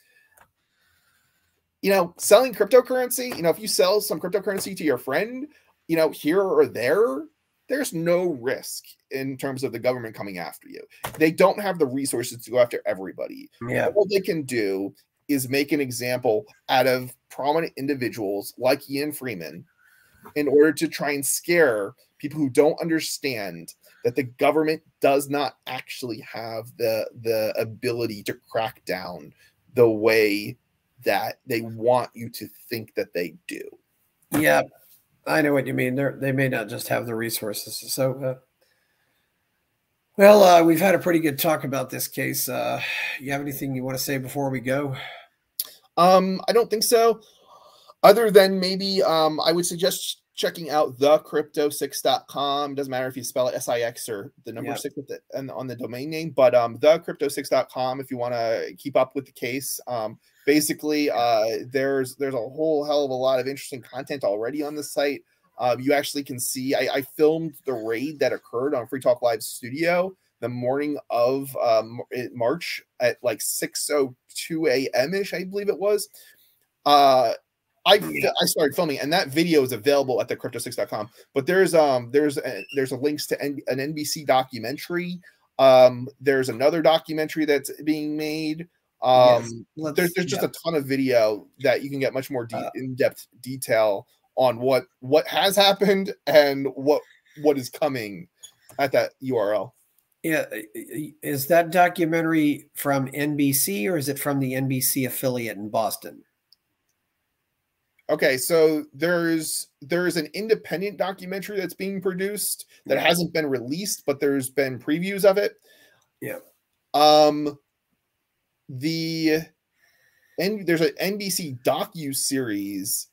selling cryptocurrency, if you sell some cryptocurrency to your friend, here or there, there's no risk in terms of the government coming after you. They don't have the resources to go after everybody. Yeah. All they can do is make an example out of prominent individuals like Ian Freeman in order to try and scare people who don't understand that the government does not actually have the ability to crack down the way that they want you to think that they do. Yeah, I know what you mean. They may not just have the resources. So, we've had a pretty good talk about this case. You have anything you want to say before we go? I don't think so. Other than maybe I would suggest checking out thecrypto6.com. Doesn't matter if you spell it SIX or the number 6 with it and on the domain name, but thecrypto6.com if you want to keep up with the case. Basically, there's a whole hell of a lot of interesting content already on the site. You actually can see I filmed the raid that occurred on Free Talk Live Studio the morning of March at like 6:02 a.m. ish, I believe it was. I started filming, and that video is available at thecrypto6.com. But there's links to an NBC documentary. There's another documentary that's being made. There's just a ton of video that you can get much more in-depth detail on what has happened and what is coming at that URL. Yeah, is that documentary from NBC or is it from the NBC affiliate in Boston? Okay, so there's an independent documentary that's being produced that hasn't been released, but there's been previews of it. Yeah. There's an NBC docu-series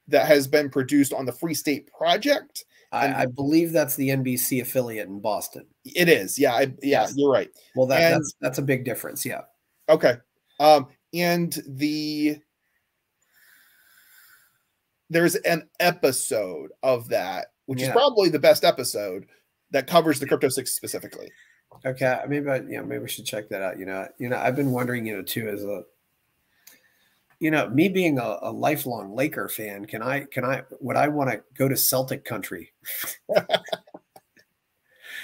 that has been produced on the Free State Project. I believe that's the NBC affiliate in Boston. It is. Yeah. Yes. You're right. Well, that's a big difference. Yeah. Okay. And there's an episode of that, which is probably the best episode that covers the Crypto6 specifically. Okay. Maybe we should check that out. I've been wondering, too, as me being a lifelong Laker fan, would I want to go to Celtic country?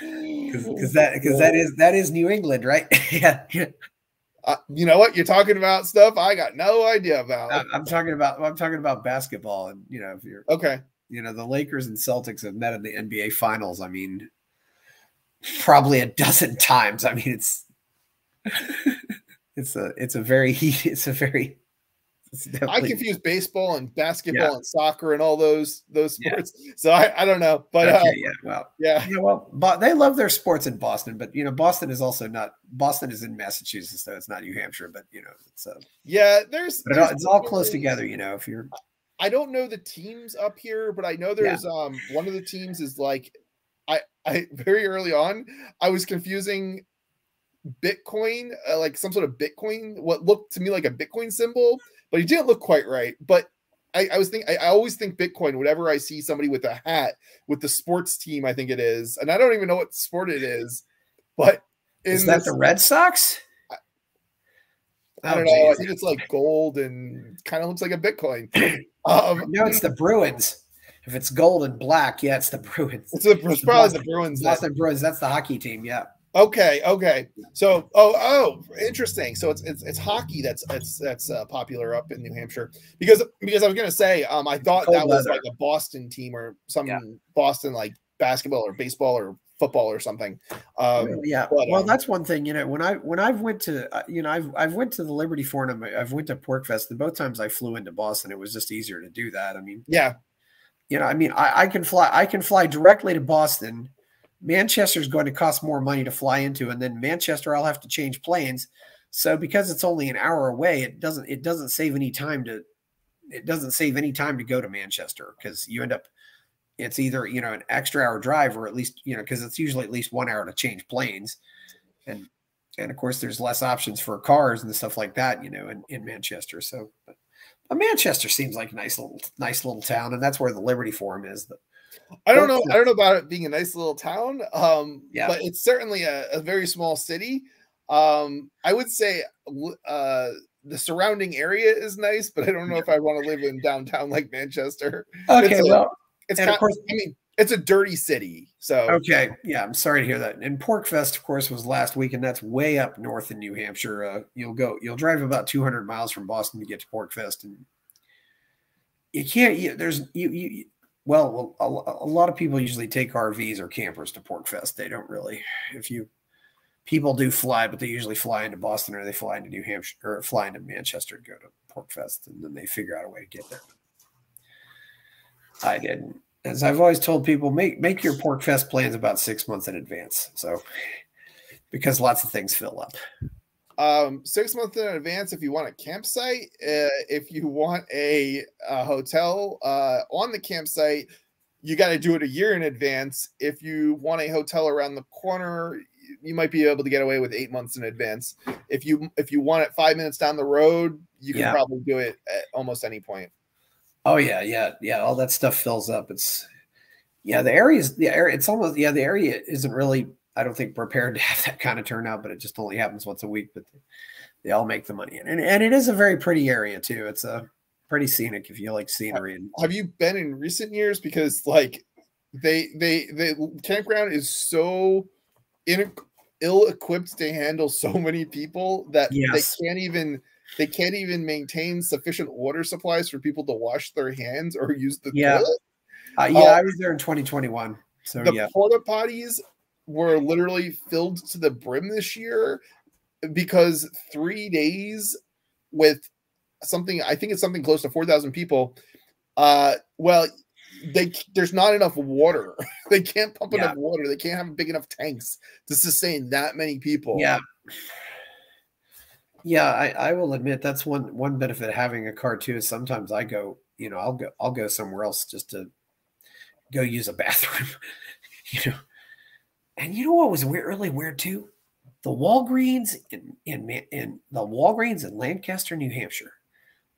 Because that is New England, right? Yeah. You know what? You're talking about stuff I got no idea about. I'm talking about basketball, and if you're okay, the Lakers and Celtics have met in the NBA Finals. I mean, probably a dozen times. I mean, I confuse baseball and basketball and soccer and all those sports. Yeah. So I don't know, but but they love their sports in Boston. But Boston is also not. Boston is in Massachusetts, so it's not New Hampshire. But it's it's all close together. If you're, I don't know the teams up here, but I know there's one of the teams is like I very early on I was confusing Bitcoin, like some sort of Bitcoin, what looked to me like a Bitcoin symbol, but it didn't look quite right. But I always think Bitcoin whenever I see somebody with a hat with the sports team, I think it is, and I don't even know what sport it is. But is that the Red Sox? I don't know. I think it's like gold and kind of looks like a Bitcoin. No, it's the Bruins. If it's gold and black, it's the Bruins. It's probably the Bruins. Boston Bruins. That's the hockey team. Yeah. Okay. So, interesting. So it's hockey that's popular up in New Hampshire because I was gonna say I thought that was like a Boston team or some Boston like basketball or baseball or football or something. Yeah, but, well, that's one thing. When I've went to I've went to the Liberty Forum. I've went to PorcFest, and both times I flew into Boston. It was just easier to do that. I mean, yeah, I can fly. I can fly directly to Boston. Manchester's going to cost more money to fly into, and then Manchester, I'll have to change planes. So because it's only an hour away, it doesn't save any time to go to Manchester, because you end up, it's either an extra hour drive, or at least because it's usually at least 1 hour to change planes, and of course there's less options for cars and stuff like that in Manchester. So but Manchester seems like a nice little town, and that's where the Liberty Forum is. I don't know about it being a nice little town, yeah, but it's certainly a very small city. I would say the surrounding area is nice, but I don't know if I want to live in downtown like Manchester. Okay, it's kind of course, I mean, it's a dirty city. So okay, yeah, I'm sorry to hear that. And PorcFest, of course, was last week, and that's way up north in New Hampshire. You'll drive about 200 miles from Boston to get to PorcFest, and you can't. Well, a lot of people usually take RVs or campers to PorcFest. They don't really. People do fly, but they usually fly into Boston, or they fly into New Hampshire, or fly into Manchester to go to PorcFest, and then they figure out a way to get there. I didn't. As I've always told people, make your PorcFest plans about 6 months in advance. So, because lots of things fill up. 6 months in advance if you want a campsite. If you want a hotel on the campsite, you got to do it a year in advance. If you want a hotel around the corner, you might be able to get away with 8 months in advance. If you want it 5 minutes down the road, you can probably do it at almost any point. Oh yeah. All that stuff fills up. The area isn't really, I don't think, prepared to have that kind of turnout, but it just only happens once a week. But they all make the money, and it is a very pretty area too. It's a pretty scenic if you like scenery. Have you been in recent years? Because like the campground is so ill-equipped to handle so many people that they can't even maintain sufficient water supplies for people to wash their hands or use the toilet. I was there in 2021. So the porta potties were literally filled to the brim this year, because 3 days with something, I think it's something close to 4,000 people. There's not enough water. They can't pump enough water. They can't have big enough tanks to sustain that many people. I will admit that's one benefit of having a car too, is sometimes I go, I'll go somewhere else just to go use a bathroom, And what was really weird too? The Walgreens in Lancaster, New Hampshire.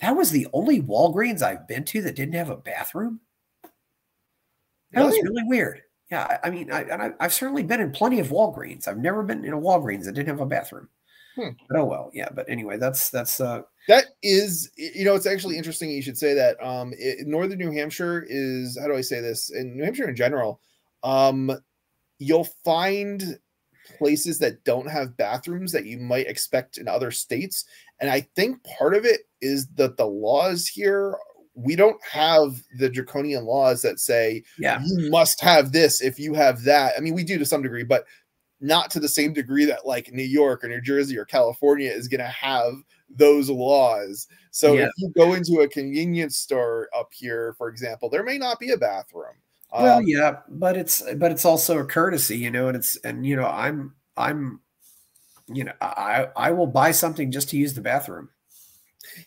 That was the only Walgreens I've been to that didn't have a bathroom. That was really weird. Yeah, I mean, I've certainly been in plenty of Walgreens. I've never been in a Walgreens that didn't have a bathroom. But oh well, yeah. But anyway, that is, it's actually interesting you should say that. Northern New Hampshire is, how do I say this? In New Hampshire in general, you'll find places that don't have bathrooms that you might expect in other states. And I think part of it is that the laws here, we don't have the draconian laws that say you must have this if you have that. I mean, we do to some degree, but not to the same degree that like New York or New Jersey or California is going to have those laws. So if you go into a convenience store up here, for example, there may not be a bathroom. Well, but it's also a courtesy, and I will buy something just to use the bathroom.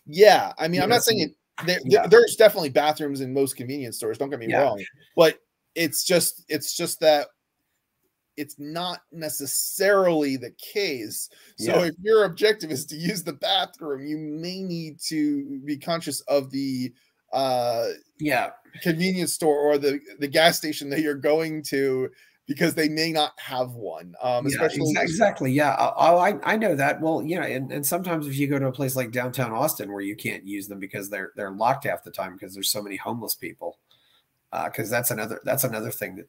Yeah, I mean, I'm not saying there's definitely bathrooms in most convenience stores. Don't get me wrong, but it's just that it's not necessarily the case. So if your objective is to use the bathroom, you may need to be conscious of the convenience store or the gas station that you're going to, because they may not have one. Especially exactly. I know that. Well, and sometimes if you go to a place like downtown Austin where you can't use them because they're locked half the time because there's so many homeless people. Because that's another thing that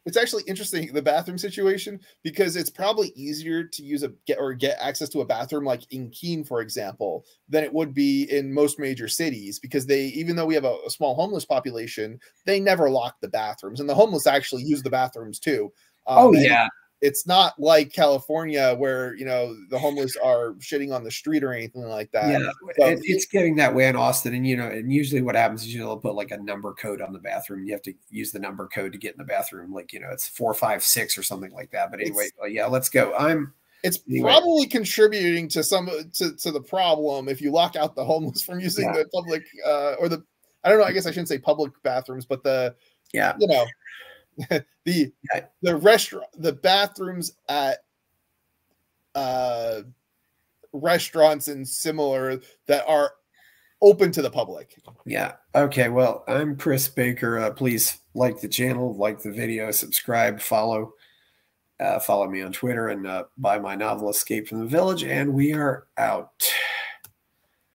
It's actually interesting, the bathroom situation, because it's probably easier to use get access to a bathroom like in Keene, for example, than it would be in most major cities, because even though we have a small homeless population, they never lock the bathrooms, and the homeless actually use the bathrooms too. Oh yeah. It's not like California where, you know, the homeless are shitting on the street or anything like that. Yeah, so it's getting that way in Austin. And, you know, and usually what happens is, you know, they'll put like a number code on the bathroom. You have to use the number code to get in the bathroom. Like, you know, it's 456 or something like that. But anyway, yeah, let's go. It's probably contributing to to the problem if you lock out the homeless from using the public or the, I don't know, I guess I shouldn't say public bathrooms, but you know, the restaurant, the bathrooms at restaurants and similar that are open to the public. Yeah. Okay. Well, I'm Chris Baker. Please like the channel, like the video, subscribe, follow me on Twitter, and buy my novel Escape from the Village. And we are out.